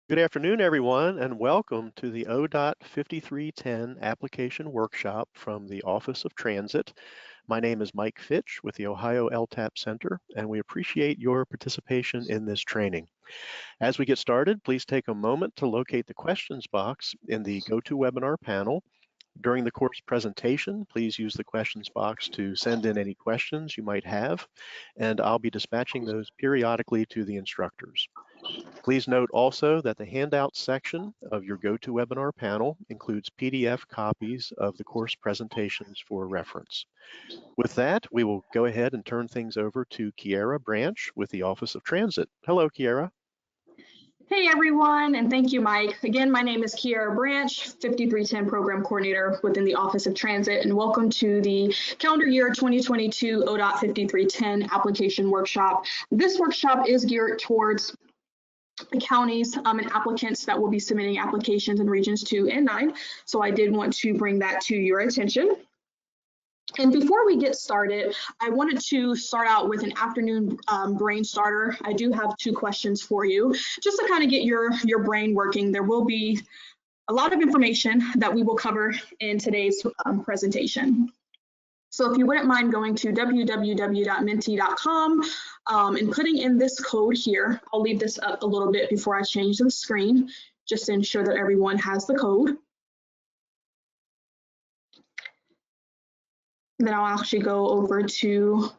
Good afternoon, everyone, and welcome to the ODOT 5310 application workshop from the Office of Transit. My name is Mike Fitch with the Ohio LTAP Center, and we appreciate your participation in this training. As we get started, please take a moment to locate the questions box in the GoToWebinar panel. During the course presentation, please use the questions box to send in any questions you might have, and I'll be dispatching those periodically to the instructors. Please note also that the handout section of your GoToWebinar panel includes PDF copies of the course presentations for reference. With that, we will go ahead and turn things over to Kiera Branch with the Office of Transit. Hello, Kiera. Hey everyone, and thank you, Mike. Again, my name is Kiera Branch, 5310 Program Coordinator within the Office of Transit, and welcome to the calendar year 2022 ODOT 5310 application workshop. This workshop is geared towards counties and applicants that will be submitting applications in regions 2 and 9. So I did want to bring that to your attention. And before we get started, I wanted to start out with an afternoon brain starter. I do have 2 questions for you, just to kind of get your brain working. There will be a lot of information that we will cover in today's presentation. So if you wouldn't mind going to www.menti.com and putting in this code here, I'll leave this up a little bit before I change the screen, just to ensure that everyone has the code. Then I'll actually go over to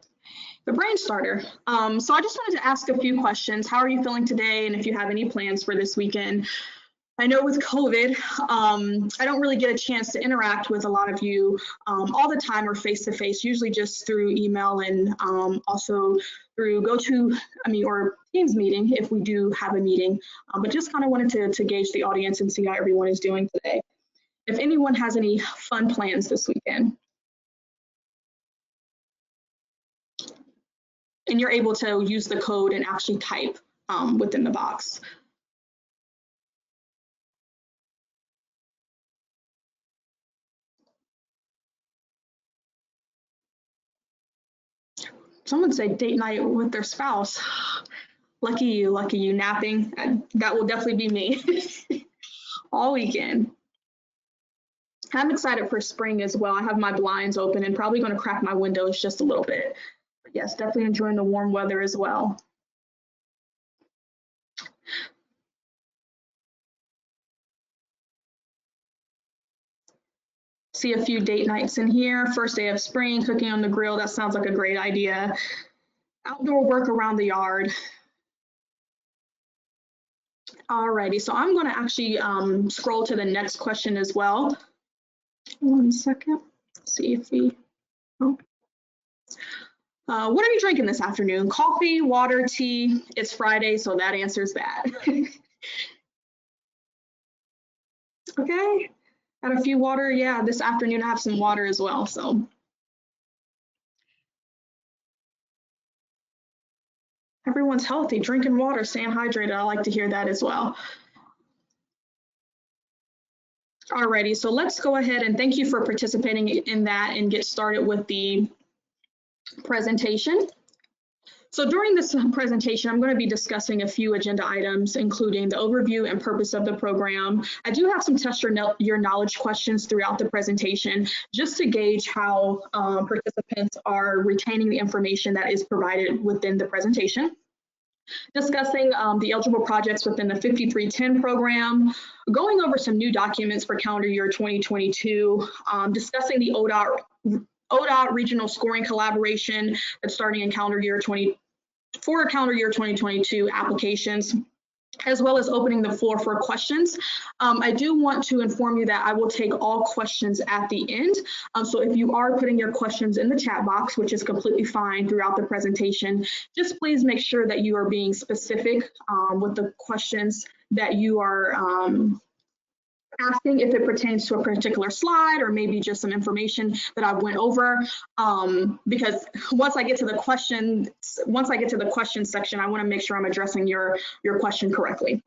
the brain starter. So I just wanted to ask a few questions. How are you feeling today? And if you have any plans for this weekend? I know with COVID, I don't really get a chance to interact with a lot of you all the time or face-to-face, usually just through email and also through or Teams meeting if we do have a meeting, but just kind of wanted to gauge the audience and see how everyone is doing today. If anyone has any fun plans this weekend. And you're able to use the code and actually type within the box. Someone said date night with their spouse. Lucky you, napping. That will definitely be me all weekend. I'm excited for spring as well. I have my blinds open and probably going to crack my windows just a little bit. But yes, definitely enjoying the warm weather as well. See a few date nights in here. First day of spring, cooking on the grill. That sounds like a great idea. Outdoor work around the yard. Alrighty, so I'm going to actually scroll to the next question as well. 1 second. Let's see if we. Oh. What are you drinking this afternoon? Coffee, water, tea? It's Friday, so that answers that. Okay. Got a few water. Yeah, this afternoon I have some water as well. So everyone's healthy, drinking water, staying hydrated. I like to hear that as well. Alrighty, so let's go ahead and thank you for participating in that and get started with the presentation. So during this presentation, I'm going to be discussing a few agenda items, including the overview and purpose of the program. I do have some test your knowledge questions throughout the presentation, just to gauge how participants are retaining the information that is provided within the presentation. Discussing the eligible projects within the 5310 program, going over some new documents for calendar year 2022, discussing the ODOT regional scoring collaboration that's starting in calendar year 2022 applications, as well as opening the floor for questions. I do want to inform you that I will take all questions at the end. So if you are putting your questions in the chat box, which is completely fine throughout the presentation, just please make sure that you are being specific with the questions that you are asking, if it pertains to a particular slide or maybe just some information that I went over, because once I get to the question section, I want to make sure I'm addressing your question correctly.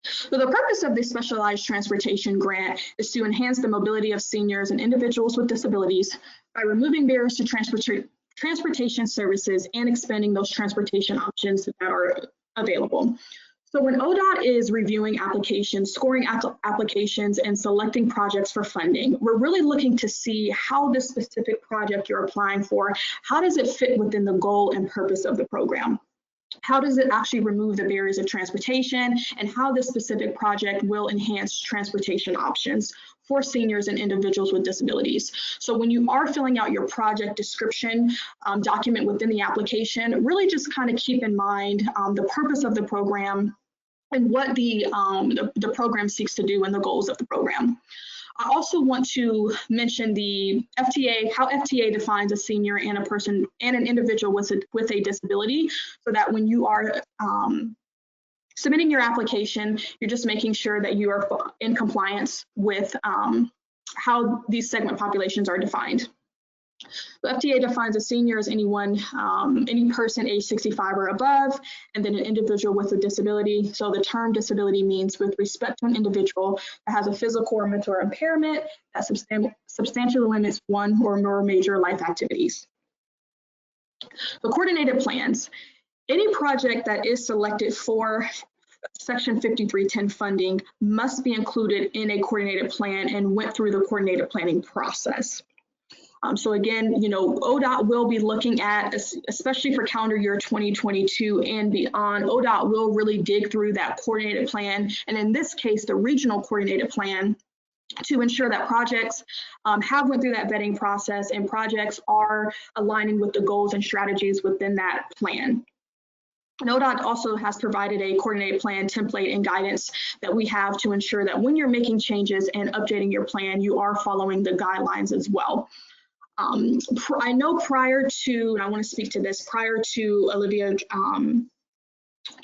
So the purpose of this specialized transportation grant is to enhance the mobility of seniors and individuals with disabilities by removing barriers to transportation services and expanding those transportation options that are available. So when ODOT is reviewing applications, scoring applications, and selecting projects for funding, we're really looking to see how this specific project you're applying for, how does it fit within the goal and purpose of the program? How does it actually remove the barriers of transportation, and how this specific project will enhance transportation options for seniors and individuals with disabilities. So when you are filling out your project description document within the application, really just kind of keep in mind the purpose of the program and what the program seeks to do and the goals of the program. I also want to mention the FTA, how FTA defines a senior and a person and an individual with a disability, so that when you are submitting your application, you're just making sure that you are in compliance with how these segment populations are defined. The FTA defines a senior as anyone, any person age 65 or above, and then an individual with a disability. So the term disability means with respect to an individual that has a physical or mental impairment that substantially limits one or more major life activities. The coordinated plans. Any project that is selected for Section 5310 funding must be included in a coordinated plan and went through the coordinated planning process. So again, ODOT will be looking at, especially for calendar year 2022 and beyond, ODOT will really dig through that coordinated plan, and in this case, the regional coordinated plan, to ensure that projects have went through that vetting process and projects are aligning with the goals and strategies within that plan. And ODOT also has provided a coordinated plan template and guidance that we have to ensure that when you're making changes and updating your plan, you are following the guidelines as well. I know prior to, and I want to speak to this, prior to Olivia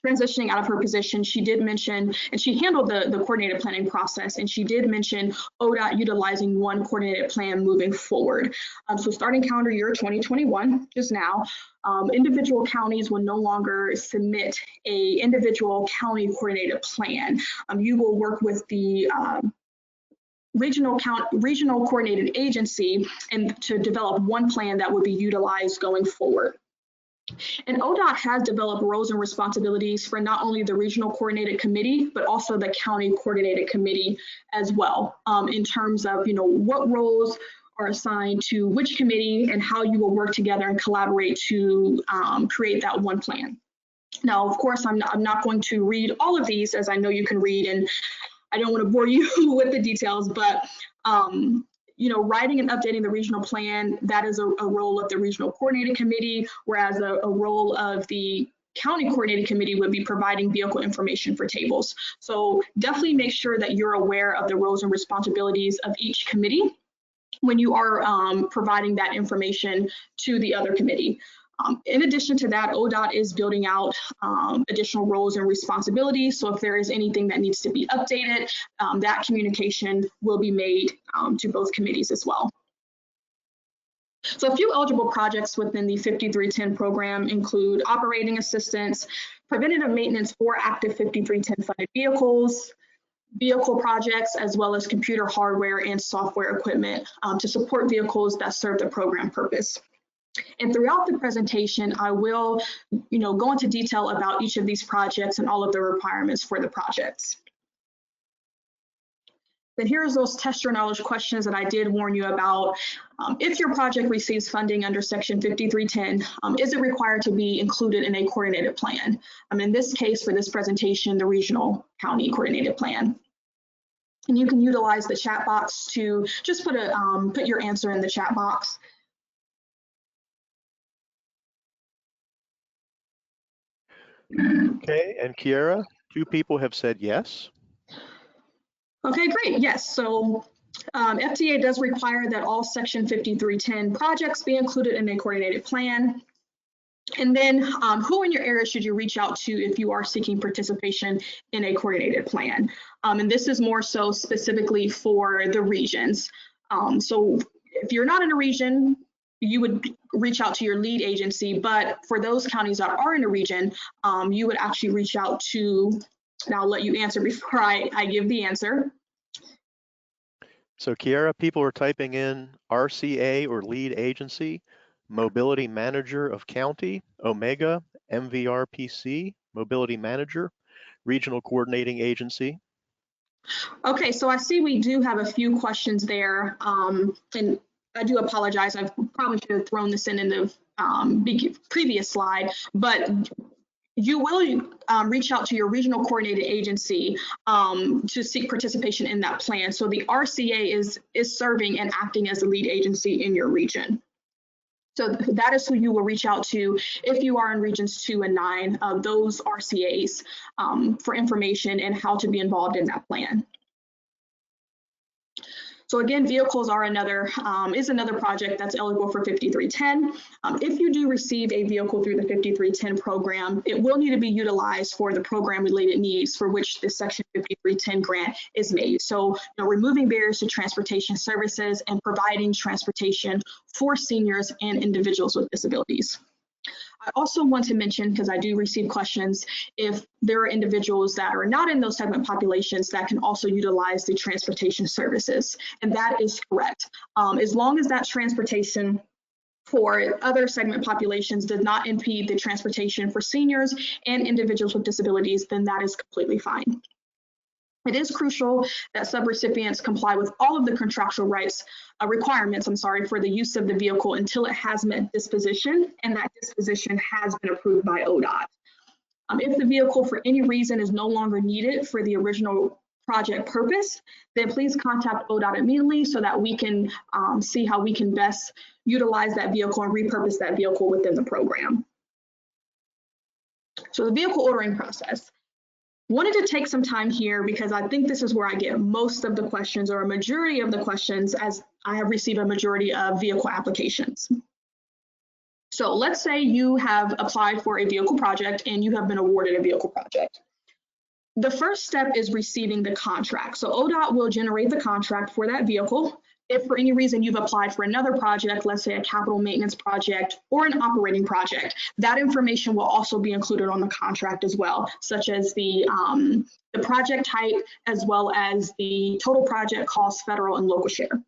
transitioning out of her position, she did mention, and she handled the coordinated planning process, and she did mention ODOT utilizing one coordinated plan moving forward. So starting calendar year 2021, just now, individual counties will no longer submit a individual county coordinated plan. You will work with the regional coordinated agency and to develop one plan that would be utilized going forward. And ODOT has developed roles and responsibilities for not only the regional coordinated committee, but also the county coordinated committee as well, in terms of what roles are assigned to which committee and how you will work together and collaborate to create that one plan. Now, of course, I'm not going to read all of these, as I know you can read, and I don't want to bore you with the details, but writing and updating the regional plan, that is a role of the regional coordinated committee, whereas a role of the county coordinated committee would be providing vehicle information for tables. So definitely make sure that you're aware of the roles and responsibilities of each committee when you are providing that information to the other committee. In addition to that, ODOT is building out additional roles and responsibilities. So if there is anything that needs to be updated, that communication will be made to both committees as well. So a few eligible projects within the 5310 program include operating assistance, preventative maintenance for active 5310 funded vehicles, vehicle projects, as well as computer hardware and software equipment to support vehicles that serve the program purpose. And throughout the presentation, I will, go into detail about each of these projects and all of the requirements for the projects. Then here's those test your knowledge questions that I did warn you about. If your project receives funding under Section 5310, is it required to be included in a coordinated plan? In this case, for this presentation, the regional county coordinated plan. And you can utilize the chat box to just put your answer in the chat box. Okay, and Kiara, 2 people have said yes. Okay, great. Yes, so FTA does require that all Section 5310 projects be included in a coordinated plan. And then who in your area should you reach out to if you are seeking participation in a coordinated plan? And this is more so specifically for the regions. So if you're not in a region, you would reach out to your lead agency, but for those counties that are in a region, you would actually reach out to, and I'll let you answer before I give the answer. So Kiara, people are typing in RCA or lead agency, mobility manager of county, Omega, MVRPC, mobility manager. regional coordinating agency. Okay, so I see we do have a few questions there, and I do apologize. I probably should have thrown this in the previous slide, but you will reach out to your regional coordinated agency to seek participation in that plan. So the RCA is serving and acting as the lead agency in your region. So that is who you will reach out to if you are in regions 2 and 9 of those RCAs for information and how to be involved in that plan. So again, vehicles are another project that's eligible for 5310. If you do receive a vehicle through the 5310 program, it will need to be utilized for the program related needs for which the Section 5310 grant is made. So removing barriers to transportation services and providing transportation for seniors and individuals with disabilities. I also want to mention, because I do receive questions, if there are individuals that are not in those segment populations that can also utilize the transportation services, and that is correct. As long as that transportation for other segment populations does not impede the transportation for seniors and individuals with disabilities, then that is completely fine. It is crucial that subrecipients comply with all of the contractual rights requirements, for the use of the vehicle until it has met disposition, and that disposition has been approved by ODOT. If the vehicle for any reason is no longer needed for the original project purpose, then please contact ODOT immediately so that we can see how we can best utilize that vehicle and repurpose that vehicle within the program. So the vehicle ordering process. Wanted to take some time here because I think this is where I get most of the questions, or a majority of the questions, as I have received a majority of vehicle applications. So let's say you have applied for a vehicle project and you have been awarded a vehicle project. The first step is receiving the contract. So ODOT will generate the contract for that vehicle. If for any reason you've applied for another project, let's say a capital maintenance project or an operating project, that information will also be included on the contract as well, such as the project type, as well as the total project cost, federal and local share.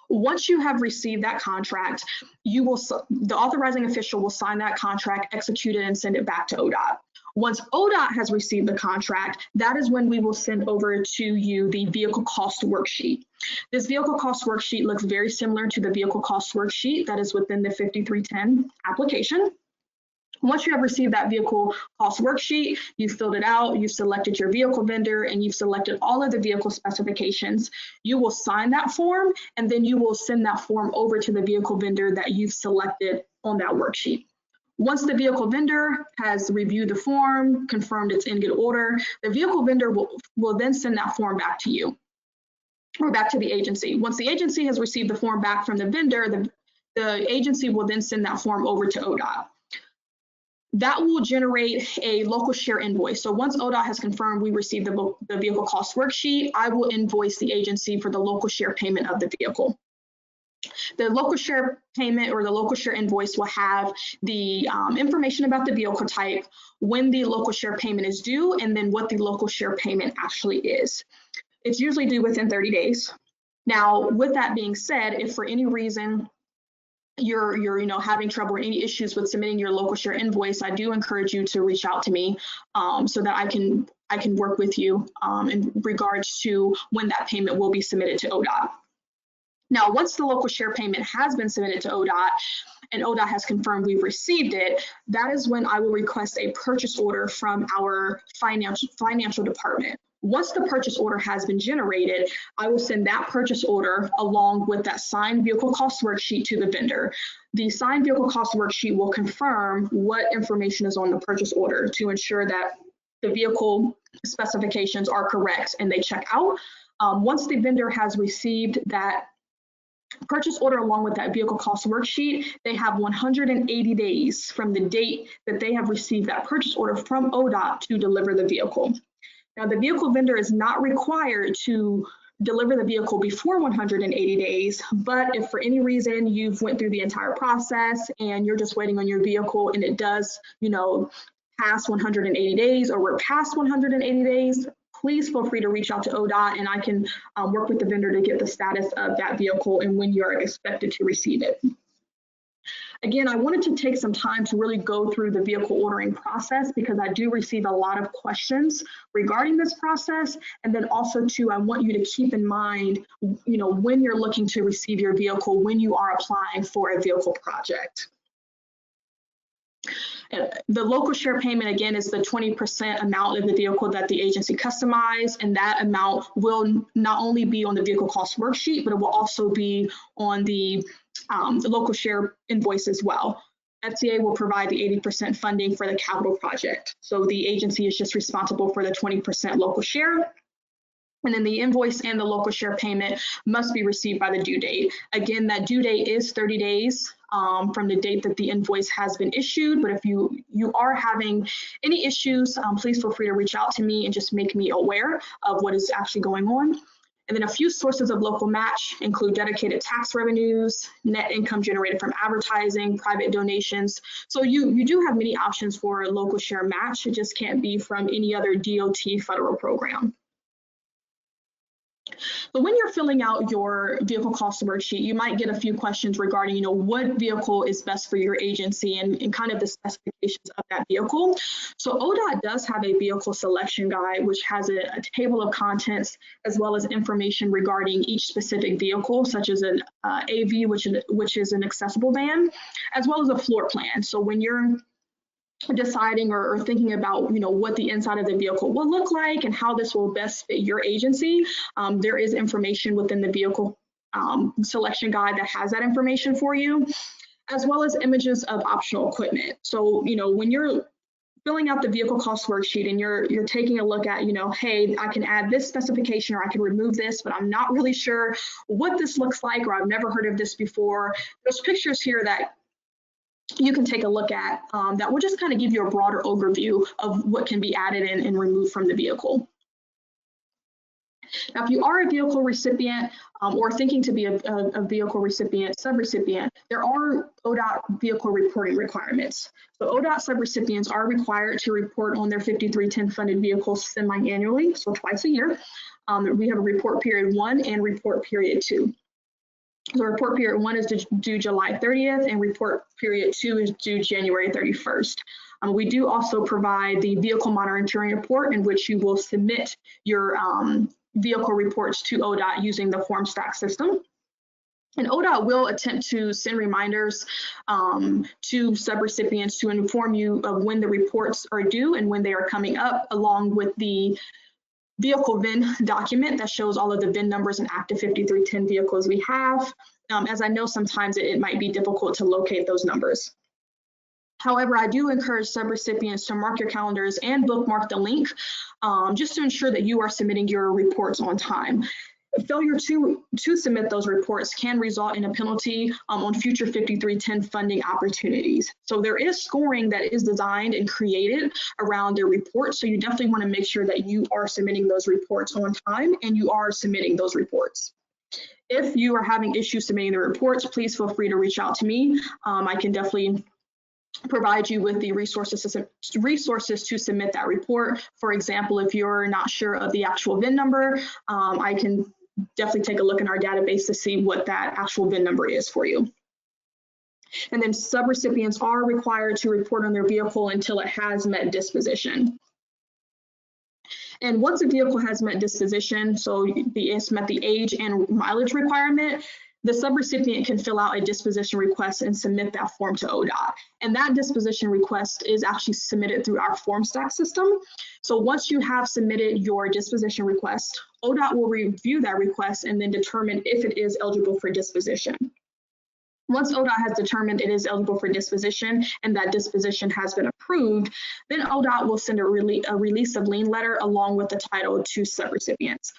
Once you have received that contract, the authorizing official will sign that contract, execute it, and send it back to ODOT. Once ODOT has received the contract, that is when we will send over to you the vehicle cost worksheet. This vehicle cost worksheet looks very similar to the vehicle cost worksheet that is within the 5310 application. Once you have received that vehicle cost worksheet, you've filled it out, you've selected your vehicle vendor, and you've selected all of the vehicle specifications, you will sign that form, and then you will send that form over to the vehicle vendor that you've selected on that worksheet. Once the vehicle vendor has reviewed the form, confirmed it's in good order, the vehicle vendor will then send that form back to you, or back to the agency. Once the agency has received the form back from the vendor, the agency will then send that form over to ODOT. That will generate a local share invoice. So once ODOT has confirmed we received the vehicle cost worksheet, I will invoice the agency for the local share payment of the vehicle. The local share payment, or the local share invoice, will have the information about the vehicle type, when the local share payment is due, and then what the local share payment actually is. It's usually due within 30 days. Now, with that being said, if for any reason you're having trouble or any issues with submitting your local share invoice, I do encourage you to reach out to me so that I can work with you in regards to when that payment will be submitted to ODOT. Now, once the local share payment has been submitted to ODOT and ODOT has confirmed we've received it, that is when I will request a purchase order from our financial department. Once the purchase order has been generated, I will send that purchase order along with that signed vehicle cost worksheet to the vendor. The signed vehicle cost worksheet will confirm what information is on the purchase order to ensure that the vehicle specifications are correct and they check out. Once the vendor has received that purchase order along with that vehicle cost worksheet, they have 180 days from the date that they have received that purchase order from ODOT to deliver the vehicle. Now, the vehicle vendor is not required to deliver the vehicle before 180 days, but if for any reason you've went through the entire process and you're just waiting on your vehicle and it does, pass 180 days, or we're past 180 days, please feel free to reach out to ODOT and I can work with the vendor to get the status of that vehicle and when you're expected to receive it. Again, I wanted to take some time to really go through the vehicle ordering process because I do receive a lot of questions regarding this process. And then also too, I want you to keep in mind, when you're looking to receive your vehicle, when you are applying for a vehicle project. The local share payment, again, is the 20% amount of the vehicle that the agency customized, and that amount will not only be on the vehicle cost worksheet, but it will also be on the local share invoice as well. FTA will provide the 80% funding for the capital project. So the agency is just responsible for the 20% local share. And then the invoice and the local share payment must be received by the due date. Again, that due date is 30 days from the date that the invoice has been issued. But if you are having any issues, please feel free to reach out to me and just make me aware of what is actually going on. And then a few sources of local match include dedicated tax revenues, net income generated from advertising, private donations. So you do have many options for a local share match. It just can't be from any other DOT federal program. But when you're filling out your vehicle cost worksheet, you might get a few questions regarding, what vehicle is best for your agency and kind of the specifications of that vehicle. So ODOT does have a vehicle selection guide, which has a table of contents as well as information regarding each specific vehicle, such as an AV, which is an accessible van, as well as a floor plan. So when you're deciding or thinking about what the inside of the vehicle will look like and how this will best fit your agency, there is information within the vehicle selection guide that has that information for you, as well as images of optional equipment. So when you're filling out the vehicle cost worksheet and you're taking a look at, hey, I can add this specification or I can remove this, but I'm not really sure what this looks like, or I've never heard of this before. There's pictures here that you can take a look at that will just kind of give you a broader overview of what can be added and removed from the vehicle. Now, if you are a vehicle recipient or thinking to be a vehicle recipient, subrecipient, there are ODOT vehicle reporting requirements. So ODOT subrecipients are required to report on their 5310 funded vehicles semi-annually, so twice a year. We have a report period 1 and report period 2. So report period 1 is due July 30th and report period 2 is due January 31st. We do also provide the vehicle monitoring report in which you will submit your vehicle reports to ODOT using the form stack system. And ODOT will attempt to send reminders to subrecipients to inform you of when the reports are due and when they are coming up, along with the vehicle VIN document that shows all of the VIN numbers and active 5310 vehicles we have. As I know, sometimes it might be difficult to locate those numbers. However, I do encourage subrecipients to mark your calendars and bookmark the link just to ensure that you are submitting your reports on time. Failure to submit those reports can result in a penalty on future 5310 funding opportunities. So there is scoring that is designed and created around the report. So you definitely want to make sure that you are submitting those reports on time and you are submitting those reports. If you are having issues submitting the reports, please feel free to reach out to me. I can definitely provide you with the resources to submit that report. For example, if you're not sure of the actual VIN number, I can definitely take a look in our database to see what that actual VIN number is for you. And then subrecipients are required to report on their vehicle until it has met disposition. And once a vehicle has met disposition, so it's met the age and mileage requirement, the subrecipient can fill out a disposition request and submit that form to ODOT. And that disposition request is actually submitted through our form stack system. So once you have submitted your disposition request, ODOT will review that request and then determine if it is eligible for disposition. Once ODOT has determined it is eligible for disposition and that disposition has been approved, then ODOT will send a release of lien letter along with the title to subrecipients.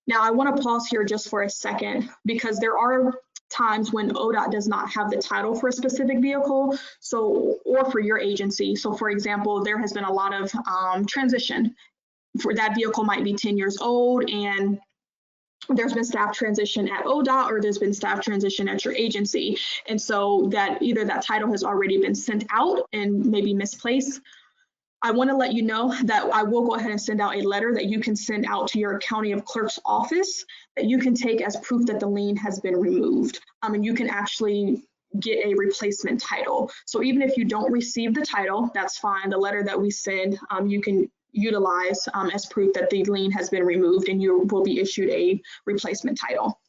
Now, I want to pause here just for a second because there are times when ODOT does not have the title for a specific vehicle, or for your agency. So, for example, there has been a lot of transition. For that vehicle might be 10 years old, and there's been staff transition at ODOT or there's been staff transition at your agency, and so that either that title has already been sent out and maybe misplaced. I want to let you know that I will go ahead and send out a letter that you can send out to your county of clerk's office that you can take as proof that the lien has been removed. And you can actually get a replacement title. So even if you don't receive the title, that's fine. The letter that we send, you can utilize as proof that the lien has been removed and you will be issued a replacement title.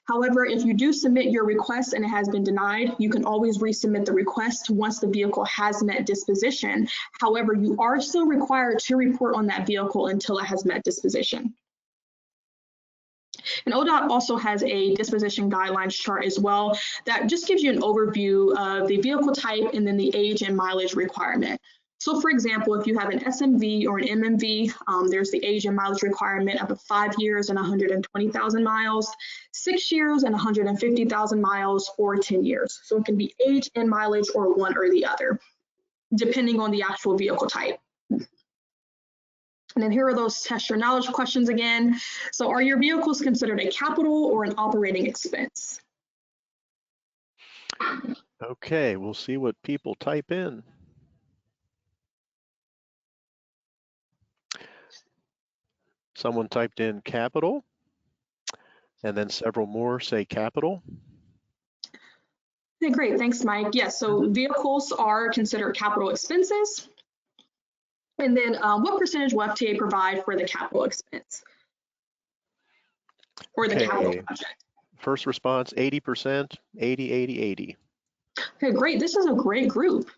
However, if you do submit your request and it has been denied, you can always resubmit the request once the vehicle has met disposition. However, you are still required to report on that vehicle until it has met disposition. And ODOT also has a disposition guidelines chart as well that just gives you an overview of the vehicle type and then the age and mileage requirement. So for example, if you have an SMV or an MMV, there's the age and mileage requirement of 5 years and 120,000 miles, 6 years and 150,000 miles, or 10 years. So it can be age and mileage or one or the other, depending on the actual vehicle type. And then here are those test your knowledge questions again. So are your vehicles considered a capital or an operating expense? Okay, we'll see what people type in. Someone typed in capital, and then several more say capital. Okay, great, thanks, Mike. Yes, so vehicles are considered capital expenses. And then what percentage will FTA provide for the capital expense? Or the capital project? First response, 80%, 80, 80, 80. Okay, great, this is a great group.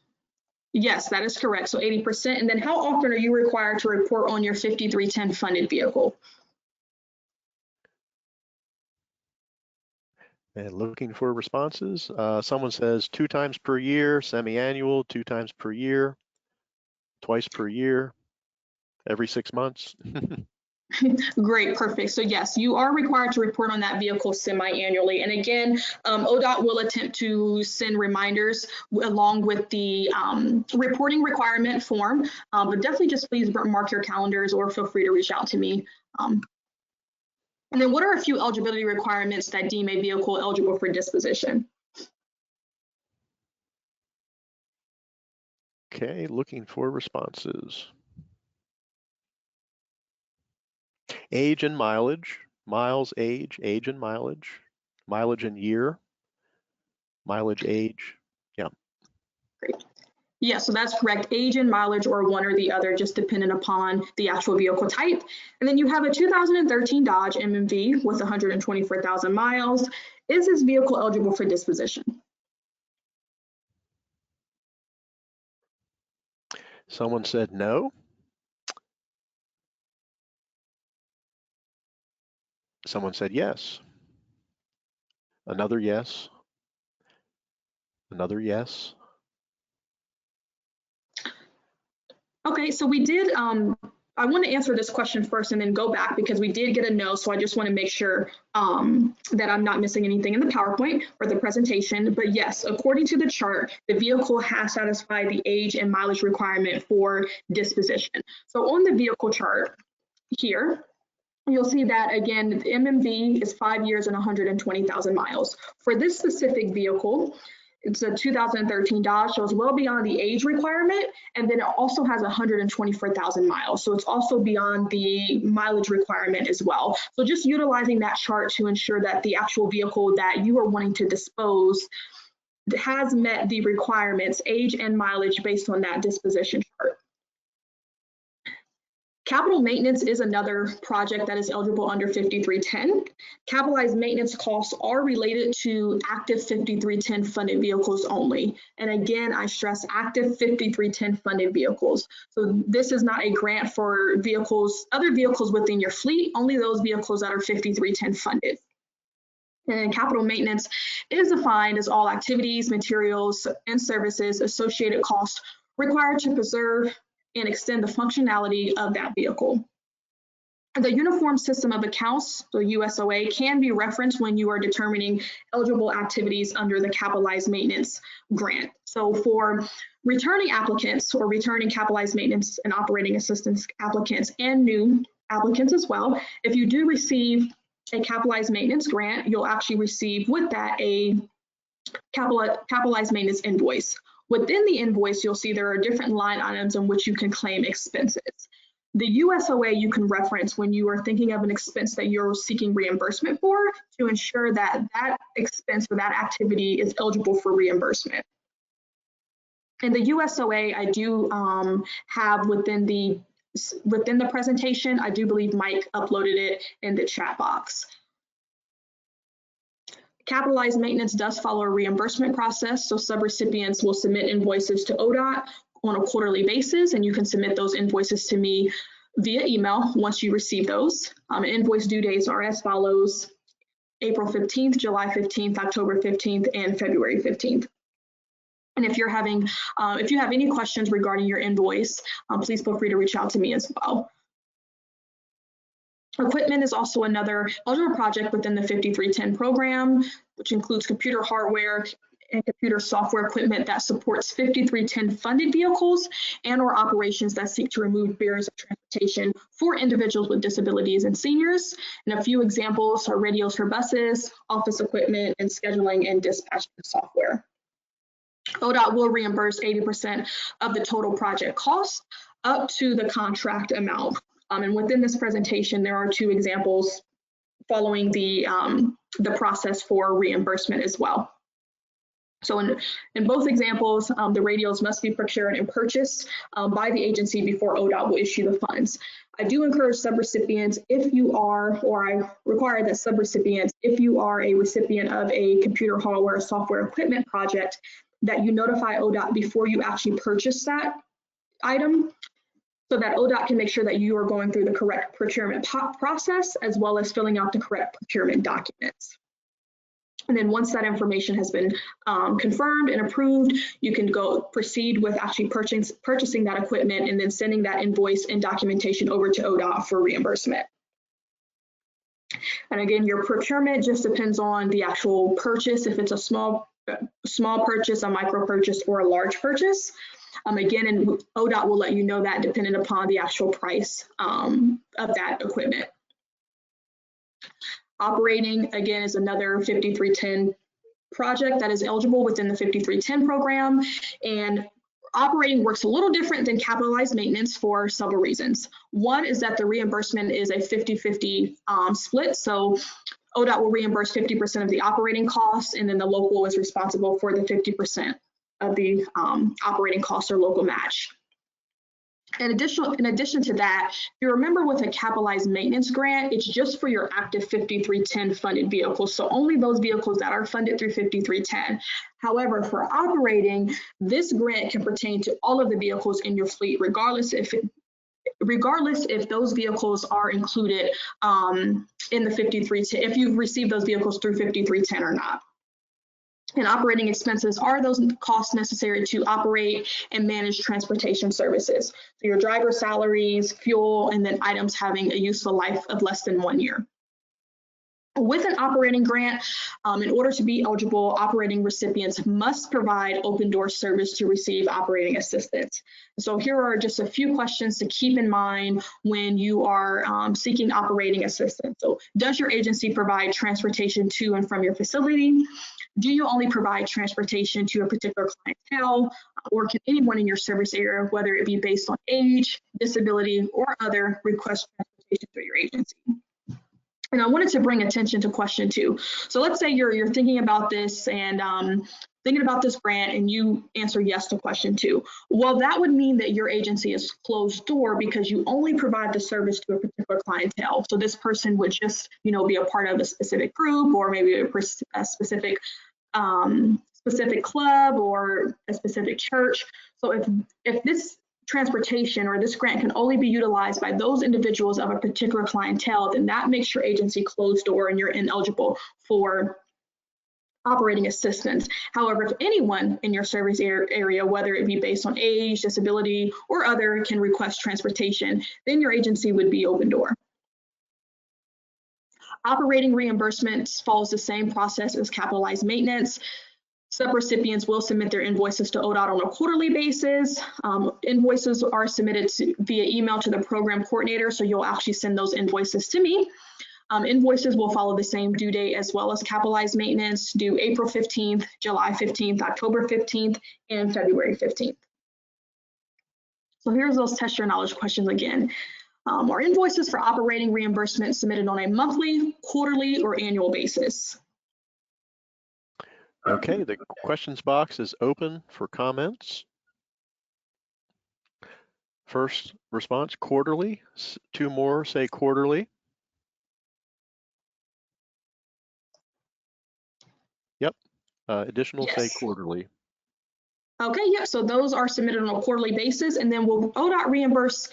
Yes, that is correct, so 80%. And then how often are you required to report on your 5310 funded vehicle? And looking for responses, someone says 2 times per year, semi-annual, 2 times per year, twice per year, every 6 months. Great, perfect. So yes, you are required to report on that vehicle semi-annually. And again, ODOT will attempt to send reminders along with the reporting requirement form, but definitely just please mark your calendars or feel free to reach out to me. And then what are a few eligibility requirements that deem a vehicle eligible for disposition? Okay, looking for responses. Age and mileage, miles, age and mileage, mileage and year, mileage, age, yeah. Great. Yeah, so that's correct. Age and mileage or one or the other, just dependent upon the actual vehicle type. And then you have a 2013 Dodge MMV with 124,000 miles. Is this vehicle eligible for disposition? Someone said no. Someone said yes. Another yes. Another yes. Okay, so we did, I want to answer this question first and then go back because we did get a no, so I just want to make sure that I'm not missing anything in the PowerPoint or the presentation. But yes, according to the chart, the vehicle has satisfied the age and mileage requirement for disposition. So on the vehicle chart here, you'll see that again, the MMV is 5 years and 120,000 miles. For this specific vehicle, it's a 2013 Dodge, so it's well beyond the age requirement, and then it also has 124,000 miles, so it's also beyond the mileage requirement as well. So just utilizing that chart to ensure that the actual vehicle that you are wanting to dispose has met the requirements, age and mileage, based on that disposition chart. Capital maintenance is another project that is eligible under 5310. Capitalized maintenance costs are related to active 5310 funded vehicles only. And again, I stress active 5310 funded vehicles. So this is not a grant for vehicles, other vehicles within your fleet, only those vehicles that are 5310 funded. And capital maintenance is defined as all activities, materials, and services, associated costs required to preserve and extend the functionality of that vehicle. The Uniform System of Accounts, the USOA, can be referenced when you are determining eligible activities under the capitalized maintenance grant. So for returning applicants or returning capitalized maintenance and operating assistance applicants and new applicants as well, if you do receive a capitalized maintenance grant, you'll actually receive with that a capitalized maintenance invoice. Within the invoice, you'll see there are different line items in which you can claim expenses. The USOA you can reference when you are thinking of an expense that you're seeking reimbursement for to ensure that that expense or that activity is eligible for reimbursement. And the USOA I do have within the presentation. I do believe Mike uploaded it in the chat box. Capitalized maintenance does follow a reimbursement process, so subrecipients will submit invoices to ODOT on a quarterly basis, and you can submit those invoices to me via email once you receive those. Invoice due dates are as follows: April 15th, July 15th, October 15th, and February 15th. And if you have any questions regarding your invoice, please feel free to reach out to me as well. Equipment is also another eligible project within the 5310 program, which includes computer hardware and computer software equipment that supports 5310 funded vehicles and or operations that seek to remove barriers of transportation for individuals with disabilities and seniors. And a few examples are radios for buses, office equipment, and scheduling and dispatching software. ODOT will reimburse 80% of the total project cost up to the contract amount. And within this presentation, there are two examples following the process for reimbursement as well. So in both examples, the radios must be procured and purchased by the agency before ODOT will issue the funds. I do encourage subrecipients, if you are, or I require that subrecipients, if you are a recipient of a computer hardware software equipment project, that you notify ODOT before you actually purchase that item, so that ODOT can make sure that you are going through the correct procurement process, as well as filling out the correct procurement documents. And then once that information has been confirmed and approved, you can proceed with actually purchasing that equipment and then sending that invoice and documentation over to ODOT for reimbursement. And again, your procurement just depends on the actual purchase, if it's a small purchase, a micro purchase, or a large purchase. Again, and ODOT will let you know that depending upon the actual price of that equipment. Operating, again, is another 5310 project that is eligible within the 5310 program. And operating works a little different than capitalized maintenance for several reasons. One is that the reimbursement is a 50-50 split. So ODOT will reimburse 50% of the operating costs, and then the local is responsible for the 50% of the operating costs or local match. In addition to that, if you remember with a capitalized maintenance grant, it's just for your active 5310 funded vehicles. So only those vehicles that are funded through 5310. However, for operating, this grant can pertain to all of the vehicles in your fleet, regardless if those vehicles are included in the 5310, if you've received those vehicles through 5310 or not. And operating expenses are those costs necessary to operate and manage transportation services. So your driver salaries, fuel, and then items having a useful life of less than 1 year. With an operating grant, in order to be eligible, operating recipients must provide open door service to receive operating assistance. So here are just a few questions to keep in mind when you are seeking operating assistance. So does your agency provide transportation to and from your facility? Do you only provide transportation to a particular clientele, or can anyone in your service area, whether it be based on age, disability, or other, request transportation through your agency? And I wanted to bring attention to question 2. So let's say you're thinking about this and thinking about this grant and you answer yes to question 2. Well, that would mean that your agency is closed door because you only provide the service to a particular clientele. So this person would just, be a part of a specific group, or maybe a specific club or a specific church. So if this transportation or this grant can only be utilized by those individuals of a particular clientele, then that makes your agency closed door and you're ineligible for operating assistance. However, if anyone in your service area, whether it be based on age, disability, or other, can request transportation, then your agency would be open door. Operating reimbursements follows the same process as capitalized maintenance. Subrecipients will submit their invoices to ODOT on a quarterly basis. Invoices are submitted via email to the program coordinator, so you'll actually send those invoices to me. Invoices will follow the same due date as well as capitalized maintenance, due April 15th, July 15th, October 15th, and February 15th. So here's those test your knowledge questions again. Are invoices for operating reimbursement submitted on a monthly, quarterly, or annual basis? Okay, the questions box is open for comments. First response, quarterly. Two more say quarterly. Yep, additional say Yes. quarterly. Okay, yep, so those are submitted on a quarterly basis, and then will ODOT reimburse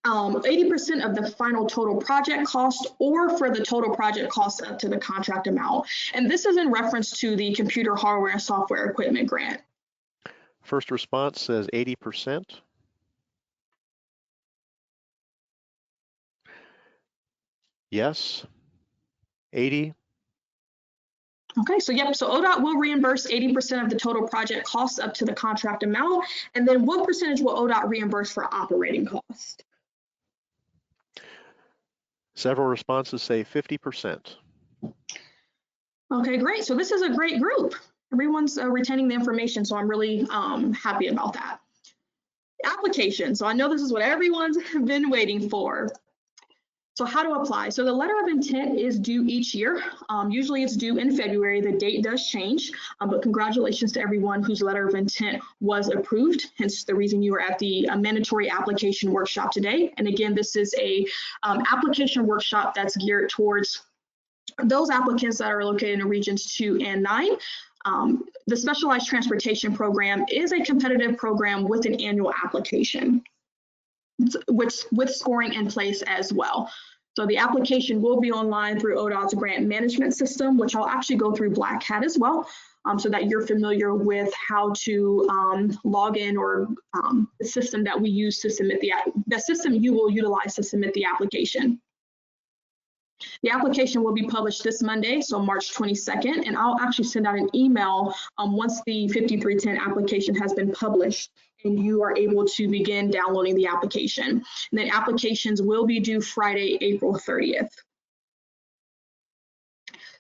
80% of the final total project cost or for the total project cost up to the contract amount. And this is in reference to the computer hardware and software equipment grant. First response says 80%. Yes, 80. Okay, so yep, so ODOT will reimburse 80% of the total project costs up to the contract amount. And then what percentage will ODOT reimburse for operating costs? Several responses say 50%. Okay, great. So this is a great group. Everyone's retaining the information, so I'm really happy about that. Application. So I know this is what everyone's been waiting for. So how to apply? So the letter of intent is due each year. Usually it's due in February. The date does change, but congratulations to everyone whose letter of intent was approved, hence the reason you are at the mandatory application workshop today. And again, this is a application workshop that's geared towards those applicants that are located in regions 2 and 9. The Specialized Transportation Program is a competitive program with an annual application, which with scoring in place as well. So the application will be online through ODOT's grant management system, which I'll actually go through BLACKCAT as well, so that you're familiar with how to log in, or the system that we use to submit the system you will utilize to submit the application. The application will be published this Monday, so March 22nd, and I'll actually send out an email once the 5310 application has been published and you are able to begin downloading the application. And then applications will be due Friday, April 30th.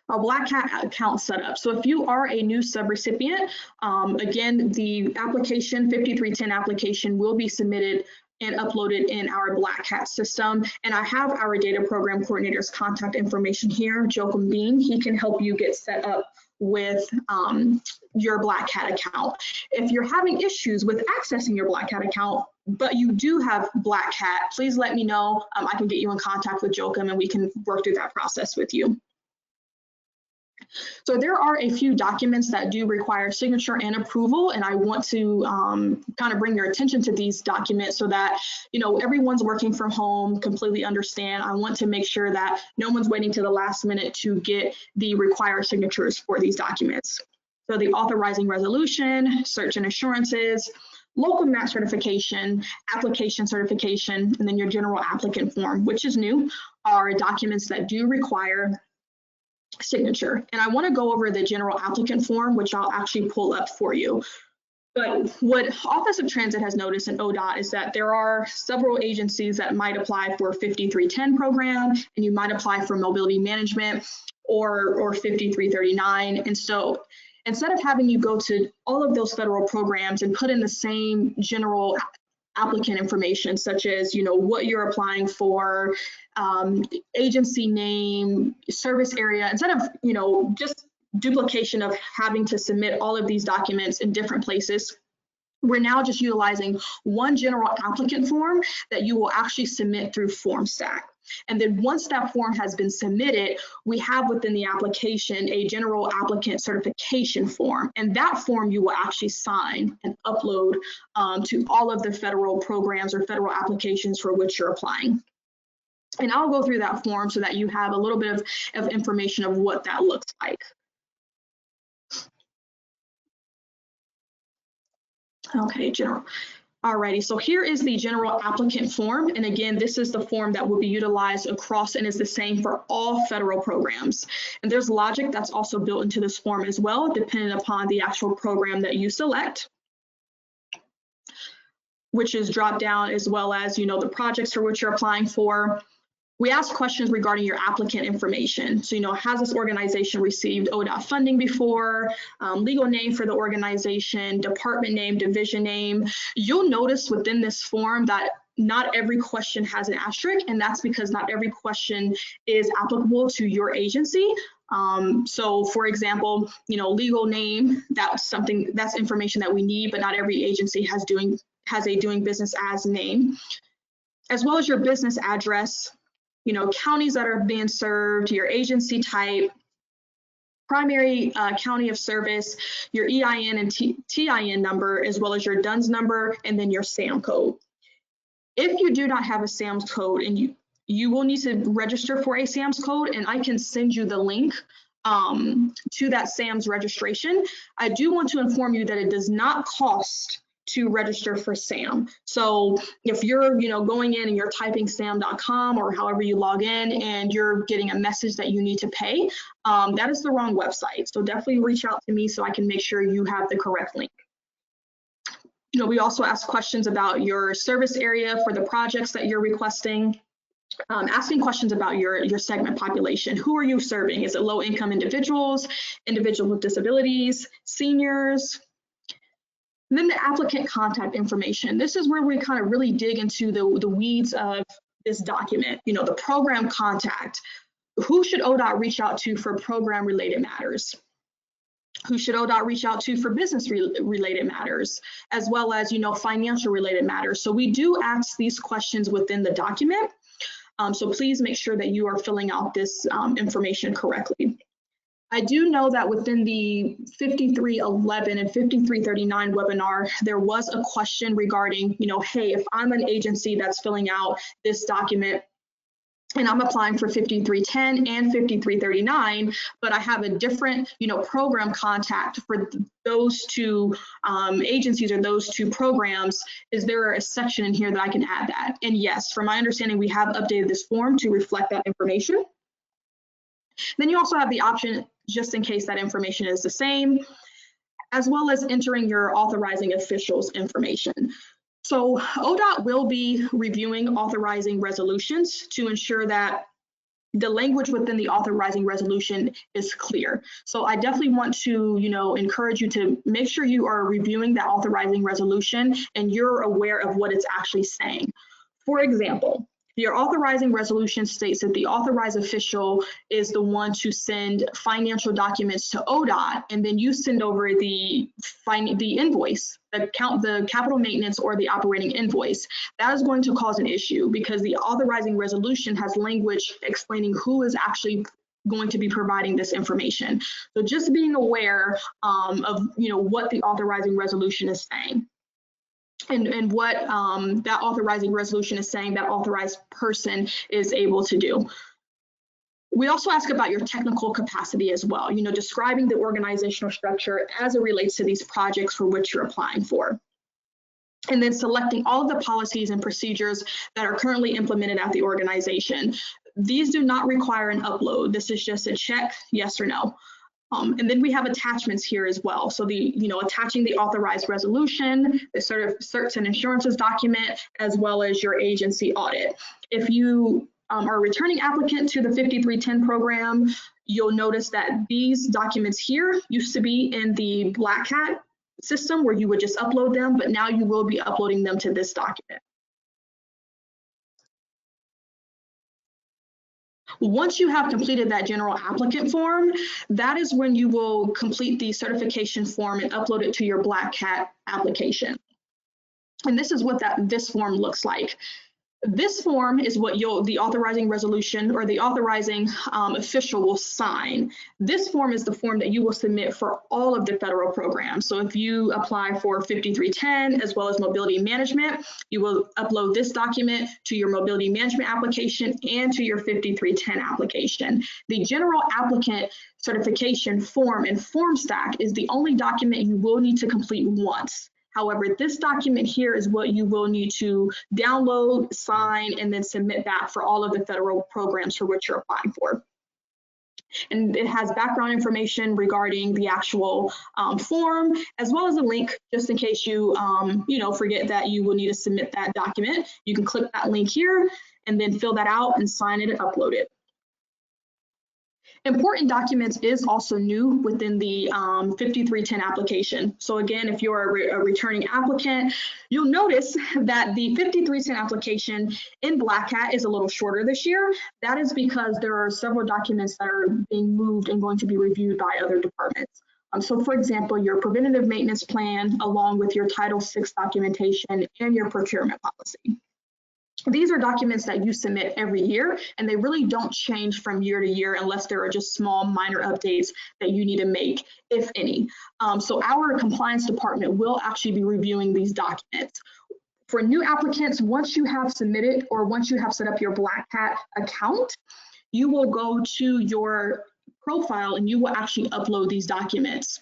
A BLACKCAT account setup. So if you are a new subrecipient, again, the application, 5310 application, will be submitted and uploaded in our BLACKCAT system. And I have our data program coordinator's contact information here, Joachim Bean. He can help you get set up with your BLACKCAT account. If you're having issues with accessing your BLACKCAT account, but you do have BLACKCAT, please let me know. I can get you in contact with Joachim and we can work through that process with you. So there are a few documents that do require signature and approval, and I want to kind of bring your attention to these documents so that, you know, everyone's working from home, completely understand. I want to make sure that no one's waiting to the last minute to get the required signatures for these documents. So the authorizing resolution, search and assurances, local match certification, application certification, and then your general applicant form, which is new, are documents that do require signature. And I want to go over the general applicant form, which I'll actually pull up for you. But what Office of Transit has noticed in ODOT is that there are several agencies that might apply for 5310 program, and you might apply for mobility management or 5339. And so instead of having you go to all of those federal programs and put in the same general applicant information, such as, you know, what you're applying for, agency name, service area, instead of, you know, just duplication of having to submit all of these documents in different places, we're now just utilizing one general applicant form that you will actually submit through FormStack. And then once that form has been submitted, we have within the application a general applicant certification form. And that form you will actually sign and upload to all of the federal programs or federal applications for which you're applying. And I'll go through that form so that you have a little bit of information of what that looks like. Okay, general. Alrighty, so here is the general applicant form. And again, this is the form that will be utilized across and is the same for all federal programs. And there's logic that's also built into this form as well, depending upon the actual program that you select, which is drop down, as well as, you know, the projects for which you're applying for. We ask questions regarding your applicant information. So, you know, has this organization received ODOT funding before? Legal name for the organization, department name, division name. You'll notice within this form that not every question has an asterisk, and that's because not every question is applicable to your agency. So for example, legal name, that's information that we need, but not every agency has a doing business as name, as well as your business address, counties that are being served, your agency type, primary county of service, your EIN and TIN number, as well as your DUNS number, and then your SAM code. If you do not have a SAMS code, and you will need to register for a SAMS code, and I can send you the link to that SAMS registration. I do want to inform you that it does not cost to register for SAM. So if you're going in and you're typing sam.com or however you log in and you're getting a message that you need to pay, that is the wrong website. So definitely reach out to me so I can make sure you have the correct link. We also ask questions about your service area for the projects that you're requesting. Asking questions about your segment population. Who are you serving? Is it low-income individuals, individuals with disabilities, seniors? And then the applicant contact information. This is where we kind of really dig into the weeds of this document. The program contact. Who should ODOT reach out to for program-related matters? Who should ODOT reach out to for business-related matters, as well as financial-related matters? So we do ask these questions within the document. So please make sure that you are filling out this information correctly. I do know that within the 5311 and 5339 webinar, there was a question regarding, hey, if I'm an agency that's filling out this document and I'm applying for 5310 and 5339, but I have a different, program contact for those two agencies or those two programs, is there a section in here that I can add that? And yes, from my understanding, we have updated this form to reflect that information. Then you also have the option, just in case that information is the same, as well as entering your authorizing officials information. So ODOT will be reviewing authorizing resolutions to ensure that the language within the authorizing resolution is clear. So I definitely want to, encourage you to make sure you are reviewing that authorizing resolution and you're aware of what it's actually saying. For example, your authorizing resolution states that the authorized official is the one to send financial documents to ODOT, and then you send over the invoice, the capital maintenance or the operating invoice. That is going to cause an issue because the authorizing resolution has language explaining who is actually going to be providing this information. So just being aware of what the authorizing resolution is saying. And what that authorizing resolution is saying that authorized person is able to do. We also ask about your technical capacity as well, describing the organizational structure as it relates to these projects for which you're applying for. And then selecting all of the policies and procedures that are currently implemented at the organization. These do not require an upload. This is just a check, yes or no. And then we have attachments here as well. So attaching the authorized resolution, the certs and insurances document, as well as your agency audit. If you are a returning applicant to the 5310 program, you'll notice that these documents here used to be in the BLACKCAT system where you would just upload them, but now you will be uploading them to this document. Once you have completed that general applicant form, that is when you will complete the certification form and upload it to your BLACKCAT application. And this is what this form looks like. This form is what the authorizing resolution or the authorizing official will sign. This form is the form that you will submit for all of the federal programs. So if you apply for 5310 as well as mobility management, you will upload this document to your mobility management application and to your 5310 application. The general applicant certification form and form stack is the only document you will need to complete once. However, this document here is what you will need to download, sign, and then submit back for all of the federal programs for which you're applying for. And it has background information regarding the actual form, as well as a link, just in case you, forget that you will need to submit that document. You can click that link here and then fill that out and sign it and upload it. Important documents is also new within the 5310 application. So again, if you're a returning applicant, you'll notice that the 5310 application in BLACKCAT is a little shorter this year. That is because there are several documents that are being moved and going to be reviewed by other departments. So for example, your preventative maintenance plan, along with your Title VI documentation and your procurement policy. These are documents that you submit every year, and they really don't change from year to year unless there are just small minor updates that you need to make, if any. So our compliance department will actually be reviewing these documents. For new applicants, once you have submitted or once you have set up your BLACKCAT account, you will go to your profile and you will actually upload these documents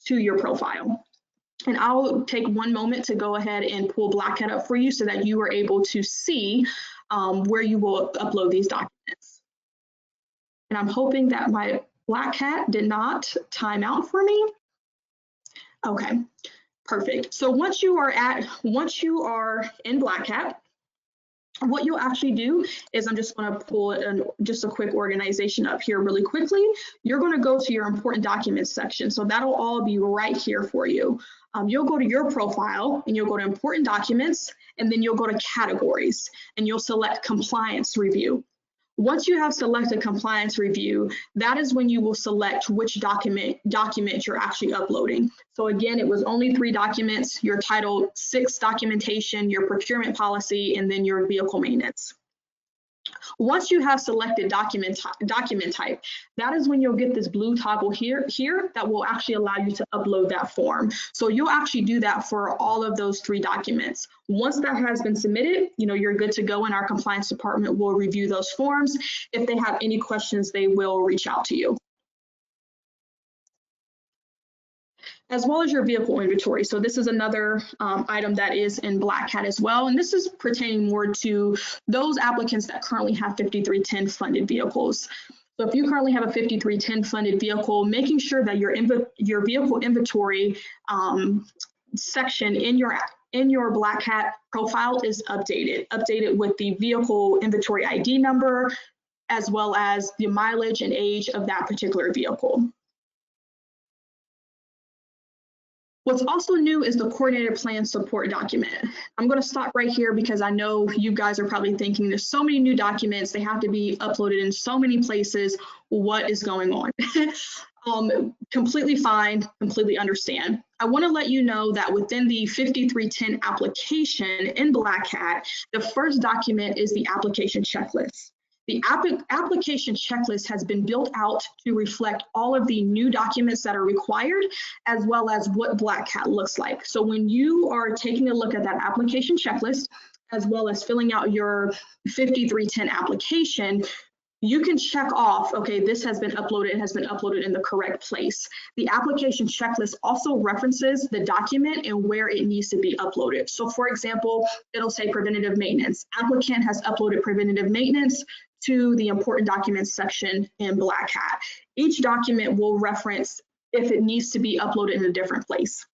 to your profile. And I'll take one moment to go ahead and pull BLACKCAT up for you so that you are able to see where you will upload these documents. And I'm hoping that my BLACKCAT did not time out for me. Okay, perfect. So once you are in BLACKCAT, what you'll actually do is, I'm just going to pull just a quick organization up here really quickly. You're going to go to your important documents section. So that'll all be right here for you. You'll go to your profile and you'll go to important documents, and then you'll go to categories and you'll select compliance review. Once you have selected compliance review, that is when you will select which document you're actually uploading. So again, it was only 3 documents: your Title VI documentation, your procurement policy, and then your vehicle maintenance. Once you have selected document type, that is when you'll get this blue toggle here that will actually allow you to upload that form. So you'll actually do that for all of those 3 documents. Once that has been submitted, you're good to go, and our compliance department will review those forms. If they have any questions, they will reach out to you. As well as your vehicle inventory. So this is another item that is in BLACKCAT as well. And this is pertaining more to those applicants that currently have 5310 funded vehicles. So if you currently have a 5310 funded vehicle, making sure that your vehicle inventory section in your BLACKCAT profile is updated with the vehicle inventory ID number, as well as the mileage and age of that particular vehicle. What's also new is the coordinated plan support document. I'm going to stop right here because I know you guys are probably thinking there's so many new documents, they have to be uploaded in so many places. What is going on? Completely fine, completely understand. I want to let you know that within the 5310 application in BLACKCAT, the first document is the application checklist. The application checklist has been built out to reflect all of the new documents that are required, as well as what BLACKCAT looks like. So when you are taking a look at that application checklist, as well as filling out your 5310 application, you can check off, okay, this has been uploaded, it has been uploaded in the correct place. The application checklist also references the document and where it needs to be uploaded. So for example, it'll say preventative maintenance. Applicant has uploaded preventative maintenance to the important documents section in BLACKCAT. Each document will reference if it needs to be uploaded in a different place.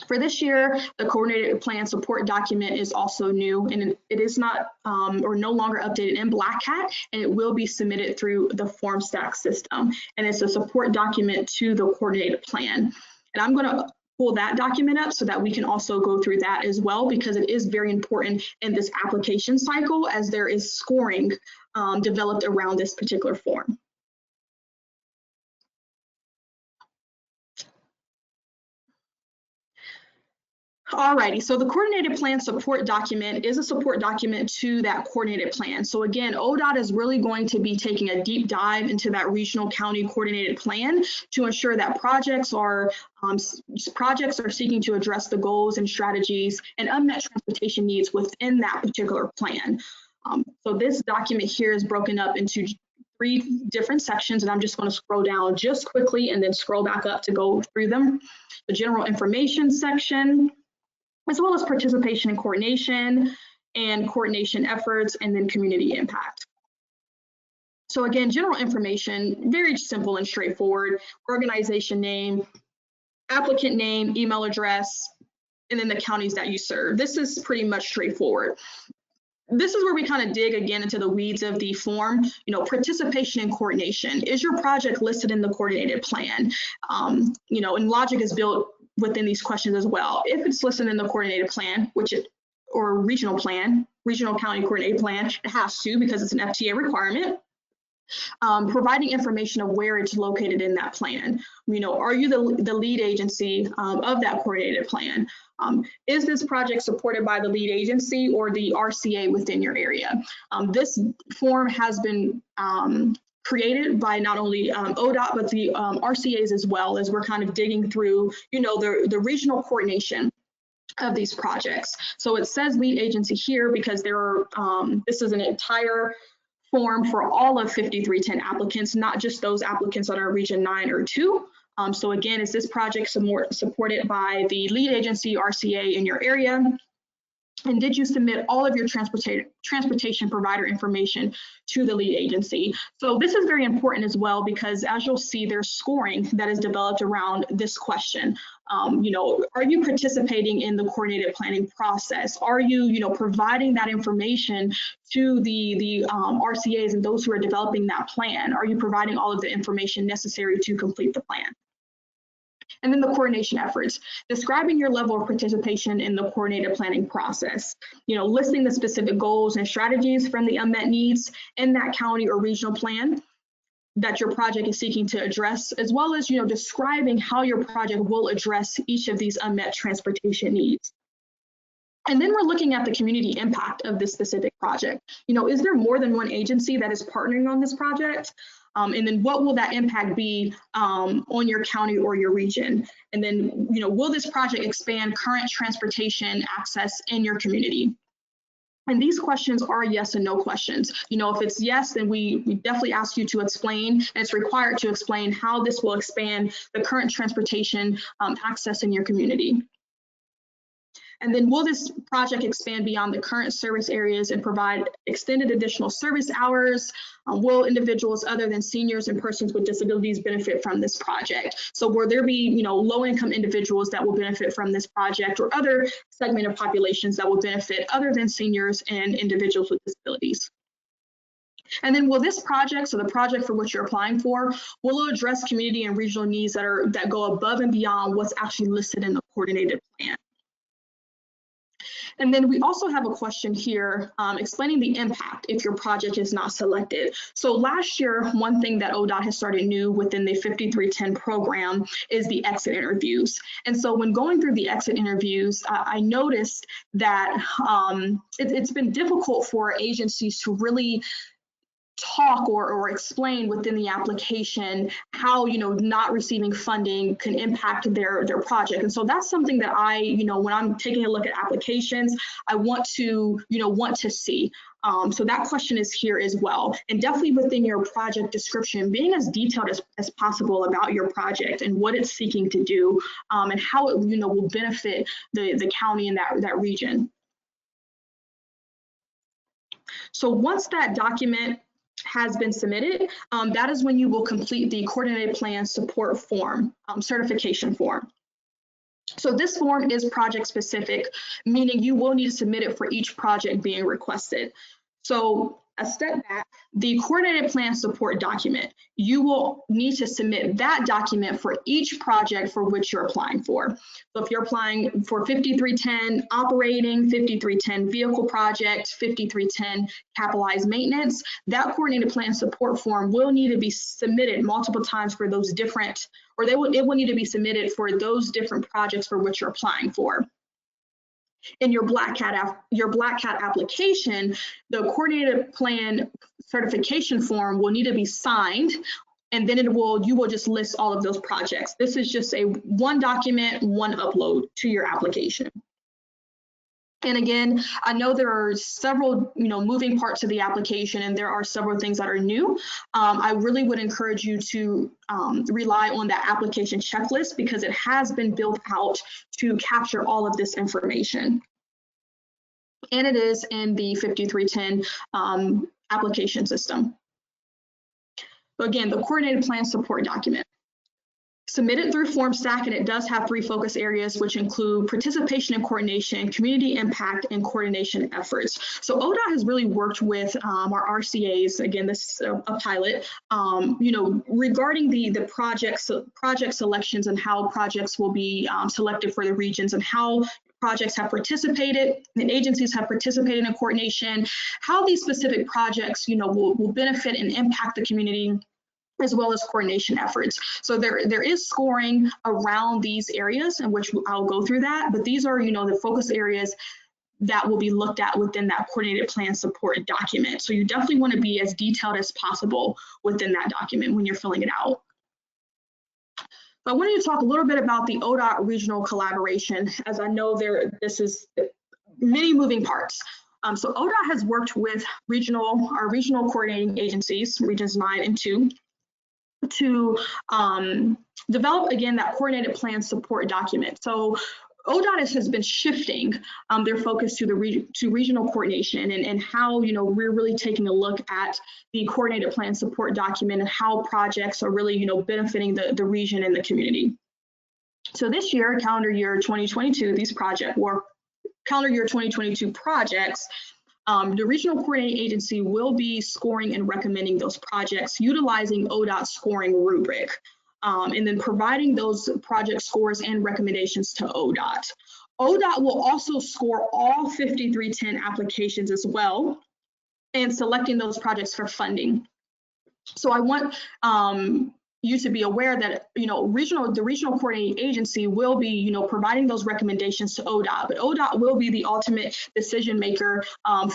For this year, the coordinated plan support document is also new, and it is not or no longer updated in BLACKCAT, and it will be submitted through the form stack system. And it's a support document to the coordinated plan. And I'm going to pull that document up so that we can also go through that as well, because it is very important in this application cycle, as there is scoring developed around this particular form. Alrighty, so the coordinated plan support document is a support document to that coordinated plan. So again, ODOT is really going to be taking a deep dive into that regional county coordinated plan to ensure that projects are seeking to address the goals and strategies and unmet transportation needs within that particular plan. So this document here is broken up into 3 different sections, and I'm just going to scroll down just quickly and then scroll back up to go through them. The general information section, as well as participation and coordination efforts, and then community impact. So again, general information, very simple and straightforward: organization name, applicant name, email address, and then the counties that you serve. This is pretty much straightforward. this is where we kind of dig again into the weeds of the form. Participation and coordination. Is your project listed in the coordinated plan? And logic is built within these questions as well. If it's listed in the coordinated plan, or regional county coordinated plan, it has to, because it's an FTA requirement. Providing information of where it's located in that plan. Are you the lead agency of that coordinated plan? Is this project supported by the lead agency or the RCA within your area? This form has been created by not only ODOT, but the RCAs as well, as we're kind of digging through, the regional coordination of these projects. So it says lead agency here because this is an entire form for all of 5310 applicants, not just those applicants that are Region 9 or 2. So again, is this project supported by the lead agency RCA in your area? And did you submit all of your transportation provider information to the lead agency? So this is very important as well, because as you'll see, there's scoring that is developed around this question. Are you participating in the coordinated planning process? Are you, providing that information to the RCAs and those who are developing that plan? Are you providing all of the information necessary to complete the plan? And then the coordination efforts, describing your level of participation in the coordinated planning process, listing the specific goals and strategies from the unmet needs in that county or regional plan that your project is seeking to address, as well as, describing how your project will address each of these unmet transportation needs. And then we're looking at the community impact of this specific project. Is there more than one agency that is partnering on this project? And then what will that impact be on your county or your region? And then, will this project expand current transportation access in your community? And these questions are yes and no questions. If it's yes, then we definitely ask you to explain, and it's required to explain how this will expand the current transportation access in your community. And then will this project expand beyond the current service areas and provide extended additional service hours? Will individuals other than seniors and persons with disabilities benefit from this project? So will there be, low-income individuals that will benefit from this project, or other segment of populations that will benefit other than seniors and individuals with disabilities? And then will this project, so the project for which you're applying for, will it address community and regional needs that go above and beyond what's actually listed in the coordinated plan? And then we also have a question here explaining the impact if your project is not selected. So last year, one thing that ODOT has started new within the 5310 program is the exit interviews. And so when going through the exit interviews, I noticed that it's been difficult for agencies to really talk or explain within the application how not receiving funding can impact their project. And so that's something that I when I'm taking a look at applications, I want to see. So that question is here as well, and definitely within your project description, being as detailed as possible about your project and what it's seeking to do, and how it will benefit the county and that region. So once that document has been submitted, that is when you will complete the coordinated plan support form, certification form. So this form is project specific, meaning you will need to submit it for each project being requested. So a step back, the coordinated plan support document, you will need to submit that document for each project for which you're applying for. So if you're applying for 5310 operating, 5310 vehicle project, 5310 capitalized maintenance, that coordinated plan support form will need to be submitted multiple times for those different, or it will need to be submitted for those different projects for which you're applying for. In your BLACKCAT application, the coordinated plan certification form will need to be signed, and then you will just list all of those projects. This is just one document, one upload to your application. And again, I know there are several, moving parts of the application, and there are several things that are new. I really would encourage you to rely on that application checklist, because it has been built out to capture all of this information. And it is in the 5310 application system. So again, the coordinated plan support document. submitted through FormStack, and it does have 3 focus areas, which include participation and coordination, community impact, and coordination efforts. So ODOT has really worked with our RCAs, again, this is a pilot, regarding the project selections and how projects will be selected for the regions and how projects have participated and agencies have participated in coordination, how these specific projects, will benefit and impact the community, as well as coordination efforts. So there is scoring around these areas, in which I'll go through that, but these are, the focus areas that will be looked at within that coordinated plan support document. So you definitely want to be as detailed as possible within that document when you're filling it out. So I wanted to talk a little bit about the ODOT regional collaboration, as I know this is many moving parts. So ODOT has worked with our regional coordinating agencies, Regions 9 and 2, to develop, again, that coordinated plan support document. So ODOT has been shifting their focus to regional coordination and how, we're really taking a look at the coordinated plan support document and how projects are really, benefiting the region and the community. So this year, calendar year 2022, calendar year 2022 projects, the regional coordinating agency will be scoring and recommending those projects utilizing ODOT's scoring rubric, and then providing those project scores and recommendations to ODOT. ODOT will also score all 5310 applications as well, and selecting those projects for funding. So I want you to be aware that, the regional coordinating agency will be, providing those recommendations to ODOT, but ODOT will be the ultimate decision maker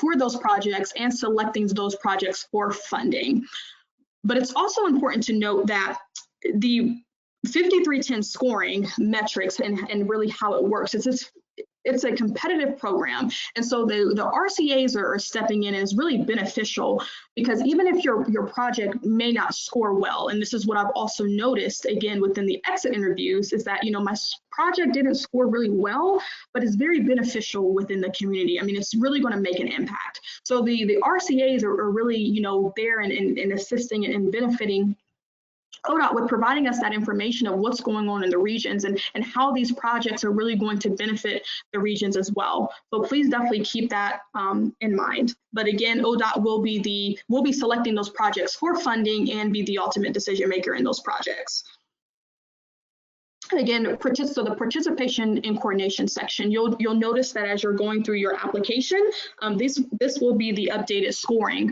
for those projects and selecting those projects for funding. But it's also important to note that the 5310 scoring metrics and really how it works is it's a competitive program, and so the RCAs are stepping in, and is really beneficial, because even if your project may not score well, and this is what I've also noticed again within the exit interviews, is that my project didn't score really well, but it's very beneficial within the community. I mean, it's really going to make an impact. So the RCAs are really there and assisting and benefiting ODOT with providing us that information of what's going on in the regions and how these projects are really going to benefit the regions as well. So please definitely keep that in mind. But again, ODOT will be selecting those projects for funding and be the ultimate decision maker in those projects. Again, so the participation in coordination section, you'll notice that as you're going through your application, this will be the updated scoring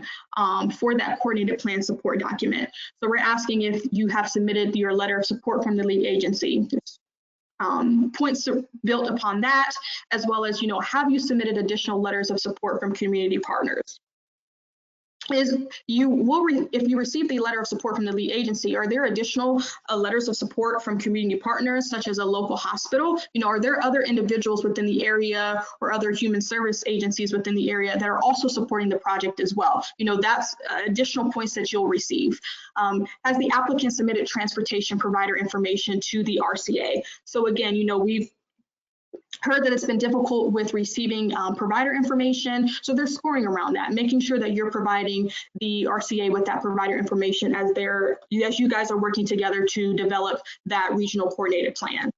for that coordinated plan support document. So we're asking if you have submitted your letter of support from the lead agency. Points built upon that, as well as, have you submitted additional letters of support from community partners? If you receive the letter of support from the lead agency, are there additional letters of support from community partners, such as a local hospital? Are there other individuals within the area or other human service agencies within the area that are also supporting the project as well? That's additional points that you'll receive. Has the applicant submitted transportation provider information to the RCA? So again, we've heard that it's been difficult with receiving provider information, so they're scoring around that, making sure that you're providing the RCA with that provider information as you guys are working together to develop that regional coordinated plan.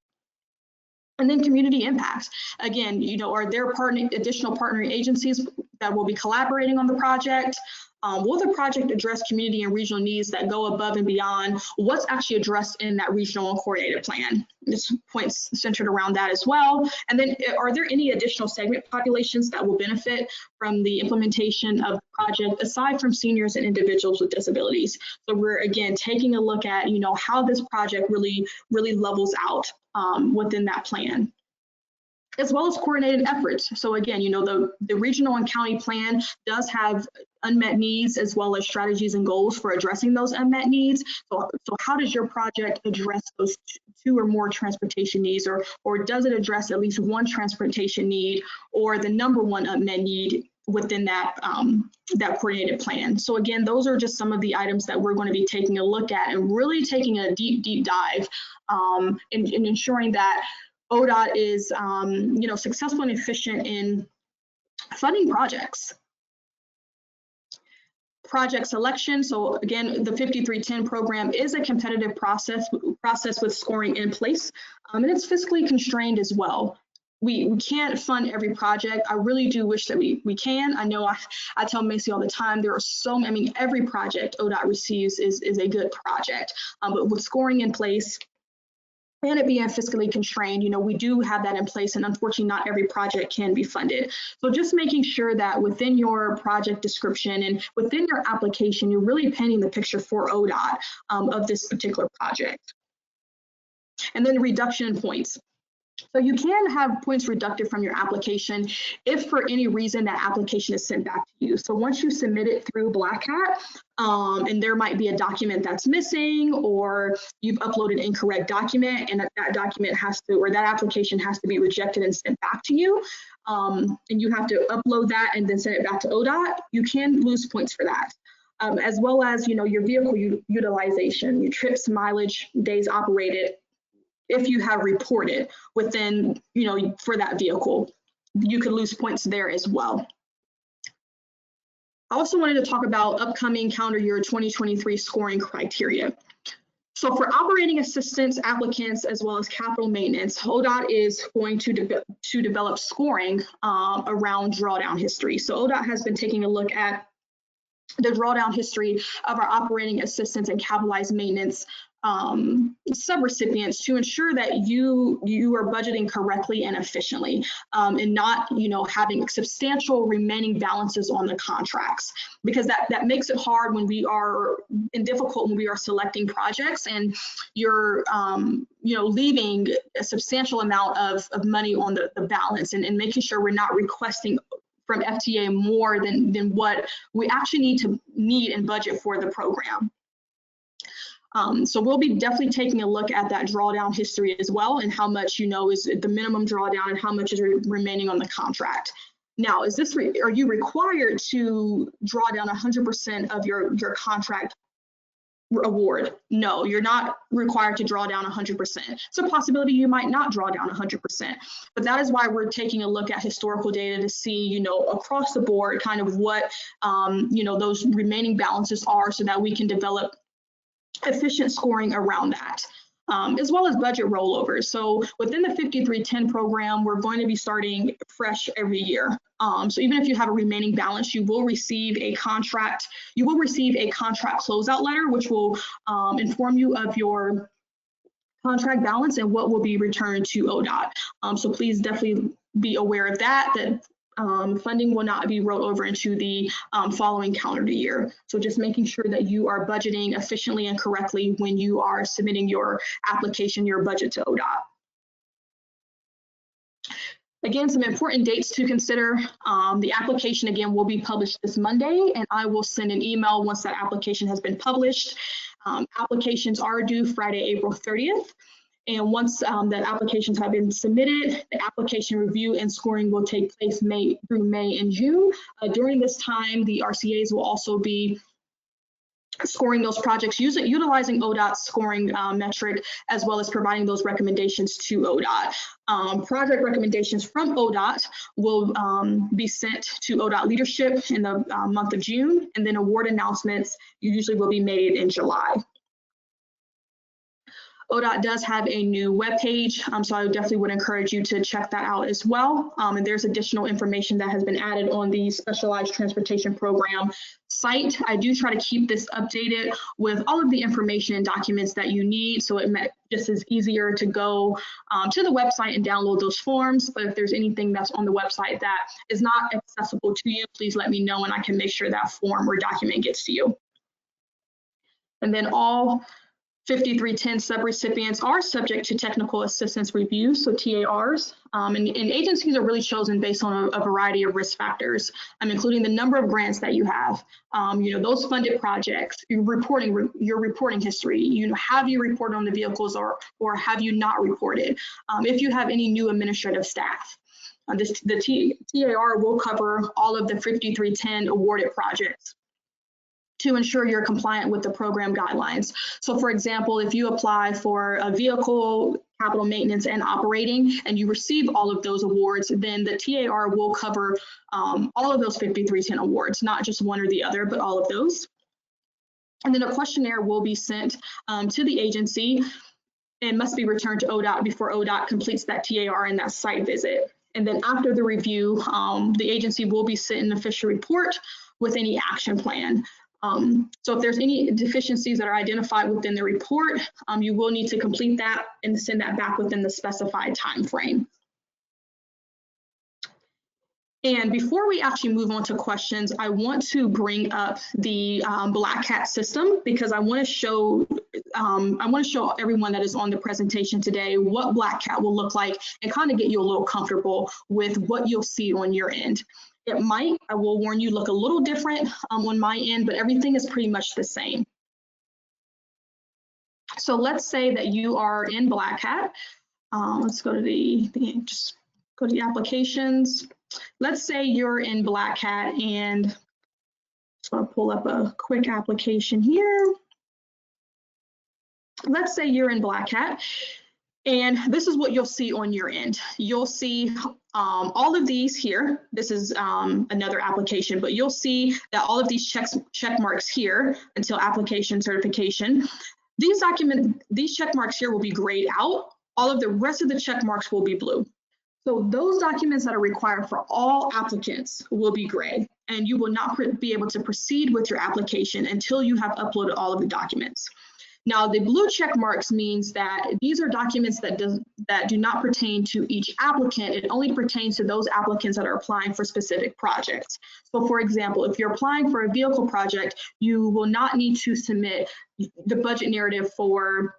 And then community impact. Again, are there additional partnering agencies that will be collaborating on the project? Will the project address community and regional needs that go above and beyond what's actually addressed in that regional and coordinated plan? This points centered around that as well. And then are there any additional segment populations that will benefit from the implementation of the project aside from seniors and individuals with disabilities? So we're again taking a look at how this project really levels out within that plan, as well as coordinated efforts. So again, the regional and county plan does have unmet needs as well as strategies and goals for addressing those unmet needs. So how does your project address those two or more transportation needs, or does it address at least one transportation need or the number one unmet need within that that coordinated plan? So again, those are just some of the items that we're going to be taking a look at and really taking a deep dive in ensuring that ODOT is successful and efficient in funding projects. Project selection. So again, the 5310 program is a competitive process with scoring in place, and it's fiscally constrained as well. We can't fund every project. I really do wish that we can. I know I tell Macy all the time, there are so many, I mean, every project ODOT receives is a good project, but with scoring in place, and it being fiscally constrained, you know, we do have that in place, and unfortunately not every project can be funded. So just making sure that within your project description and within your application, you're really painting the picture for ODOT of this particular project. And then reduction in points. So you can have points reducted from your application if for any reason that application is sent back to you. So once you submit it through BLACKCAT, and there might be a document that's missing, or you've uploaded an incorrect document, and that document has to, or that application has to be rejected and sent back to you, and you have to upload that and then send it back to ODOT, you can lose points for that. As well as, you know, your vehicle utilization, your trips, mileage, days operated, if you have reported within, you know, for that vehicle, you could lose points there as well. I also wanted to talk about upcoming calendar year 2023 scoring criteria. So for operating assistance applicants as well as capital maintenance, ODOT is going to develop scoring around drawdown history. So ODOT has been taking a look at the drawdown history of our operating assistance and capitalized maintenance subrecipients to ensure that you are budgeting correctly and efficiently, and not, you know, having substantial remaining balances on the contracts, because that makes it hard when we are difficult when we are selecting projects and you're you know, leaving a substantial amount of money on the balance, and making sure we're not requesting from FTA more than what we actually need and budget for the program. So we'll be definitely taking a look at that drawdown history as well, and how much, you know, is the minimum drawdown and how much is remaining on the contract. Now, are you required to draw down 100% of your contract award? No, you're not required to draw down 100%. It's a possibility you might not draw down 100%, but that is why we're taking a look at historical data to see, you know, across the board kind of what, you know, those remaining balances are, so that we can develop efficient scoring around that, as well as budget rollovers. So within the 5310 program, we're going to be starting fresh every year. So even if you have a remaining balance, you will receive a contract closeout letter, which will inform you of your contract balance and what will be returned to ODOT. So please definitely be aware of that funding will not be rolled over into the following calendar year. So just making sure that you are budgeting efficiently and correctly when you are submitting your application, your budget to ODOT. Again, some important dates to consider. The application, again, will be published this Monday, and I will send an email once that application has been published. Applications are due Friday, April 30th. And once the applications have been submitted, the application review and scoring will take place through May and June. During this time, the RCAs will also be scoring those projects utilizing ODOT's scoring metric, as well as providing those recommendations to ODOT. Project recommendations from ODOT will be sent to ODOT leadership in the month of June, and then award announcements usually will be made in July. ODOT does have a new webpage, so I definitely would encourage you to check that out as well. And there's additional information that has been added on the Specialized Transportation Program site. I do try to keep this updated with all of the information and documents that you need, so it just is easier to go to the website and download those forms. But if there's anything that's on the website that is not accessible to you, please let me know, and I can make sure that form or document gets to you. And then all 5310 subrecipients are subject to technical assistance reviews, so TARs, and agencies are really chosen based on a variety of risk factors, including the number of grants that you have, you know, those funded projects, your reporting history, you know, have you reported on the vehicles or have you not reported, if you have any new administrative staff. The TAR will cover all of the 5310 awarded projects to ensure you're compliant with the program guidelines. So for example, if you apply for a vehicle capital maintenance, and operating, and you receive all of those awards, then the TAR will cover all of those 5310 awards, not just one or the other, but all of those. And then a questionnaire will be sent to the agency and must be returned to ODOT before ODOT completes that TAR and that site visit. And then after the review, the agency will be sent an official report with any action plan. So if there's any deficiencies that are identified within the report, you will need to complete that and send that back within the specified time frame. And before we actually move on to questions, I want to bring up the BLACKCAT system, because I want to show everyone that is on the presentation today what BLACKCAT will look like and kind of get you a little comfortable with what you'll see on your end. It might, I will warn you, look a little different on my end, but everything is pretty much the same. So let's say that you are in BLACKCAT. Let's go to just go to the applications. Let's say you're in BLACKCAT, and just want to pull up a quick application here. Let's say you're in BLACKCAT, and this is what you'll see on your end. You'll see all of these here. This is another application, but you'll see that all of these check marks here until application certification. These check marks here will be grayed out. All of the rest of the check marks will be blue. So those documents that are required for all applicants will be gray, and you will not be able to proceed with your application until you have uploaded all of the documents. Now, the blue check marks means that these are documents that do not pertain to each applicant. It only pertains to those applicants that are applying for specific projects. So for example, if you're applying for a vehicle project, you will not need to submit the budget narrative for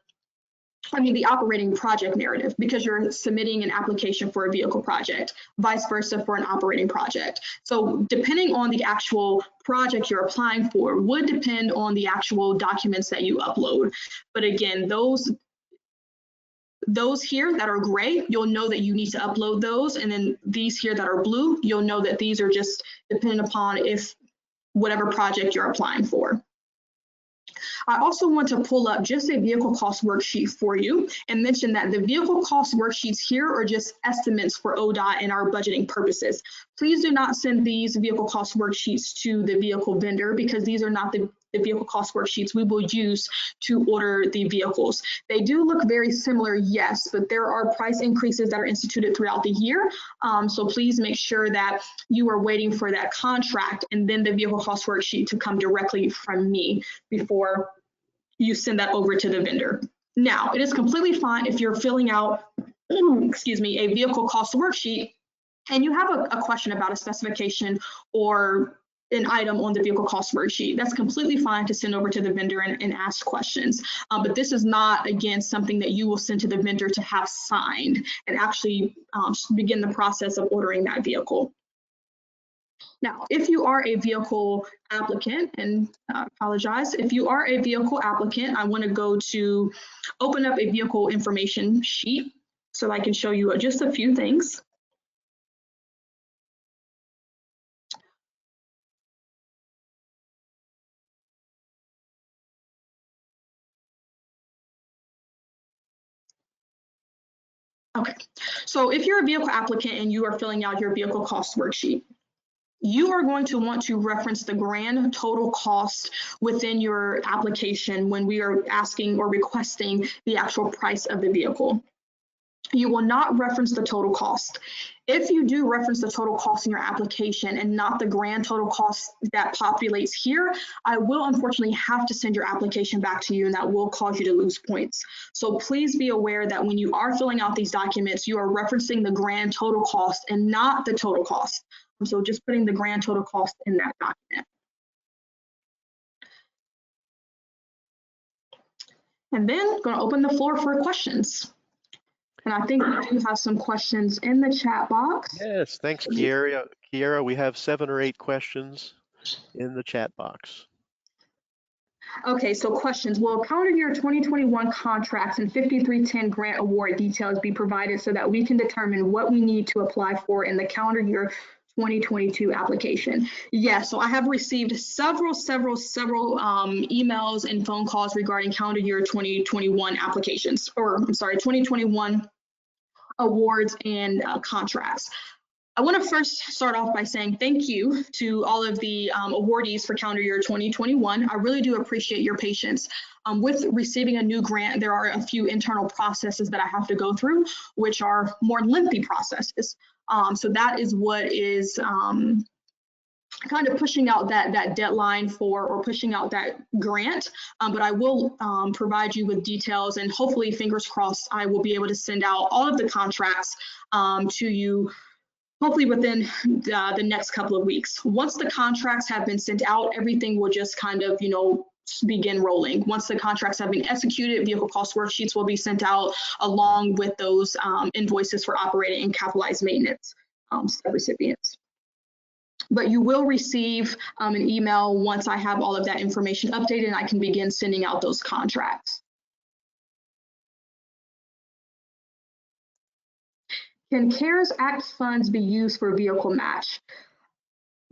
the operating project narrative, because you're submitting an application for a vehicle project, vice versa for an operating project. So depending on the actual project you're applying for would depend on the actual documents that you upload. But again, those here that are gray, you'll know that you need to upload those. And then these here that are blue, you'll know that these are just dependent upon if whatever project you're applying for. I also want to pull up just a vehicle cost worksheet for you and mention that the vehicle cost worksheets here are just estimates for ODOT and our budgeting purposes. Please do not send these vehicle cost worksheets to the vehicle vendor, because these are not the vehicle cost worksheets we will use to order the vehicles. They do look very similar, yes, but there are price increases that are instituted throughout the year. So please make sure that you are waiting for that contract and then the vehicle cost worksheet to come directly from me before you send that over to the vendor. Now, it is completely fine if you're filling out, excuse me, a vehicle cost worksheet and you have a question about a specification or an item on the vehicle cost worksheet. That's completely fine to send over to the vendor and ask questions. But this is not, again, something that you will send to the vendor to have signed and actually begin the process of ordering that vehicle. Now, if you are a vehicle applicant, and apologize, if you are a vehicle applicant, I want to go to open up a vehicle information sheet so I can show you just a few things. Okay, so if you're a vehicle applicant and you are filling out your vehicle cost worksheet, you are going to want to reference the grand total cost within your application when we are asking or requesting the actual price of the vehicle. You will not reference the total cost. If you do reference the total cost in your application and not the grand total cost that populates here, I will unfortunately have to send your application back to you, and that will cause you to lose points. So please be aware that when you are filling out these documents, you are referencing the grand total cost and not the total cost. So just putting the grand total cost in that document. And then I'm going to open the floor for questions. And I think we do have some questions in the chat box. Yes, thanks, Kiera. Kiera, we have 7 or 8 questions in the chat box. Okay, so questions. Will calendar year 2021 contracts and 5310 grant award details be provided so that we can determine what we need to apply for in the calendar year 2022 application. Yes, so I have received several emails and phone calls regarding calendar year 2021 applications, or I'm sorry, 2021 awards and contracts. I want to first start off by saying thank you to all of the awardees for calendar year 2021. I really do appreciate your patience. With receiving a new grant, there are a few internal processes that I have to go through, which are more lengthy processes. So that is what is kind of pushing out that deadline for, or pushing out that grant. But I will provide you with details, and hopefully, fingers crossed, I will be able to send out all of the contracts to you hopefully within the next couple of weeks. Once the contracts have been sent out, everything will just kind of, begin rolling. Once the contracts have been executed, vehicle cost worksheets will be sent out along with those invoices for operating and capitalized maintenance recipients. But you will receive an email once I have all of that information updated and I can begin sending out those contracts. Can CARES Act funds be used for vehicle match?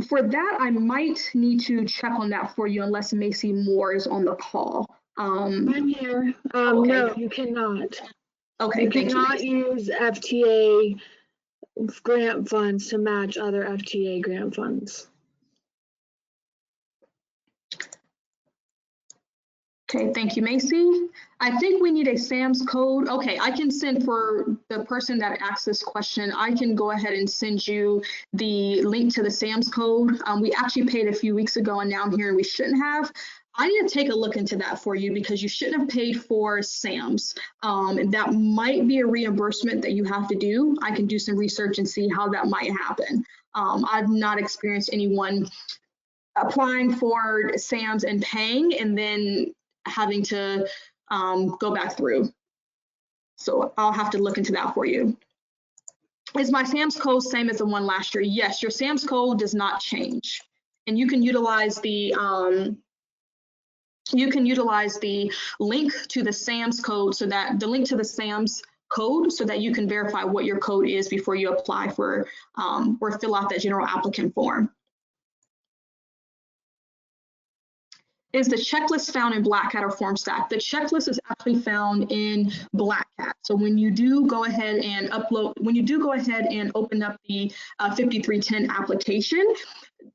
For that, I might need to check on that for you unless Macy Moore is on the call. I'm here. Okay. No, you cannot. Okay, you cannot use FTA grant funds to match other FTA grant funds. Okay, thank you, Macy. I think we need a SAMS code. Okay, I can send, for the person that asked this question, I can go ahead and send you the link to the SAMS code. We actually paid a few weeks ago, and now I'm hearing we shouldn't have. I need to take a look into that for you because you shouldn't have paid for SAMS. That might be a reimbursement that you have to do. I can do some research and see how that might happen. I've not experienced anyone applying for SAMS and paying and then having to go back through. So I'll have to look into that for you. Is my SAMS code same as the one last year? Yes, your SAMS code does not change. And you can utilize the link to the SAMS code, so that the link to the SAMS code, so that you can verify what your code is before you apply for or fill out that general applicant form. Is the checklist found in BLACKCAT or FormStack? The checklist is actually found in BLACKCAT. So when you do go ahead and open up the 5310 application,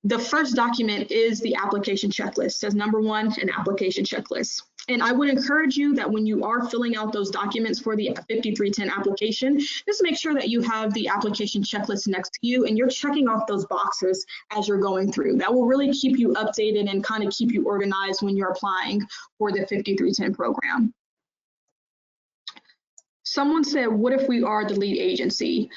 the first document is the application checklist. It says number 1, an application checklist. And I would encourage you that when you are filling out those documents for the 5310 application, just make sure that you have the application checklist next to you and you're checking off those boxes as you're going through. That will really keep you updated and kind of keep you organized when you're applying for the 5310 program. Someone said, what if we are the lead agency?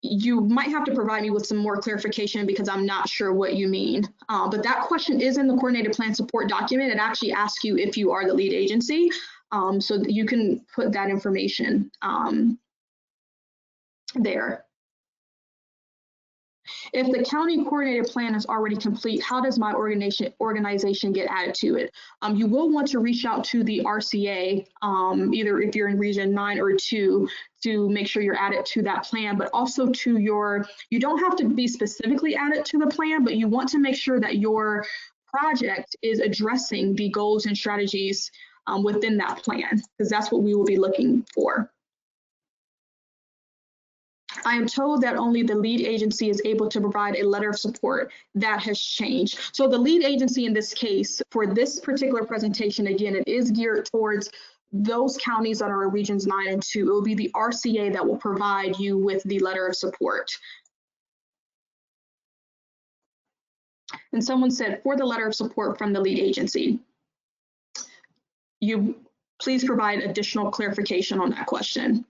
You might have to provide me with some more clarification because I'm not sure what you mean. But that question is in the coordinated plan support document. It actually asks you if you are the lead agency, so that you can put that information there. If the county coordinated plan is already complete, how does my organization get added to it? You will want to reach out to the RCA, either if you're in region 9 or 2, to make sure you're added to that plan, but also to you don't have to be specifically added to the plan, but you want to make sure that your project is addressing the goals and strategies within that plan, because that's what we will be looking for. I am told that only the lead agency is able to provide a letter of support. That has changed. So the lead agency in this case, for this particular presentation, again, it is geared towards those counties that are in regions 9 and 2. It will be the RCA that will provide you with the letter of support. And someone said, for the letter of support from the lead agency, you please provide additional clarification on that question.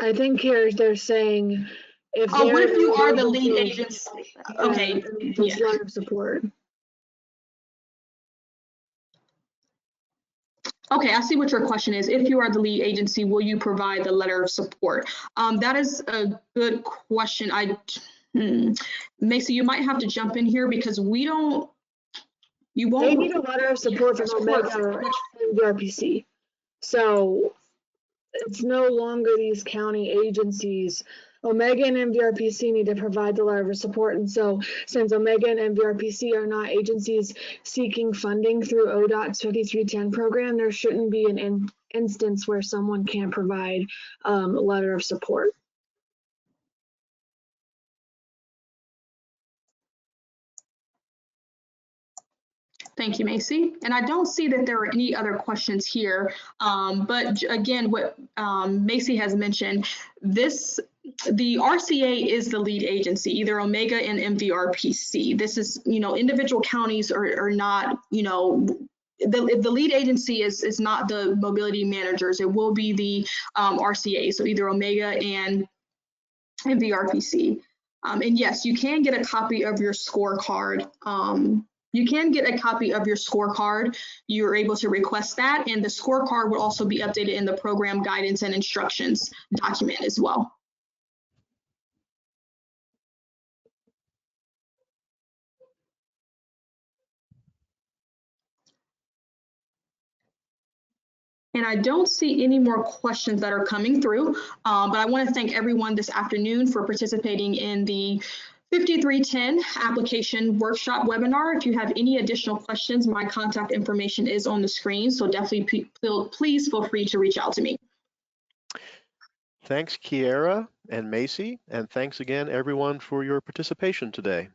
I think here they're saying if what if you are the lead agency? Okay, this letter of support. Okay, I see what your question is. If you are the lead agency, will you provide the letter of support? That is a good question. Macy, you might have to jump in here because we don't. You won't. They need a letter of support from Omega and the RPC. So it's no longer these county agencies. Omega and MVRPC need to provide the letter of support, and so since Omega and MVRPC are not agencies seeking funding through ODOT's 5310 program, there shouldn't be an instance where someone can't provide a letter of support. Thank you, Macy. And I don't see that there are any other questions here. But again, what Macy has mentioned, the RCA is the lead agency, either Omega and MVRPC. This is, individual counties are not, the lead agency is not the mobility managers. It will be the RCA, so either Omega and MVRPC. And yes, you can get a copy of your scorecard. You're able to request that, and the scorecard will also be updated in the program guidance and instructions document as well. And I don't see any more questions that are coming through, but I want to thank everyone this afternoon for participating in the 5310 application workshop webinar. If you have any additional questions, my contact information is on the screen, so definitely please feel free to reach out to me. Thanks, Kiera and Macy, and thanks again, everyone, for your participation today.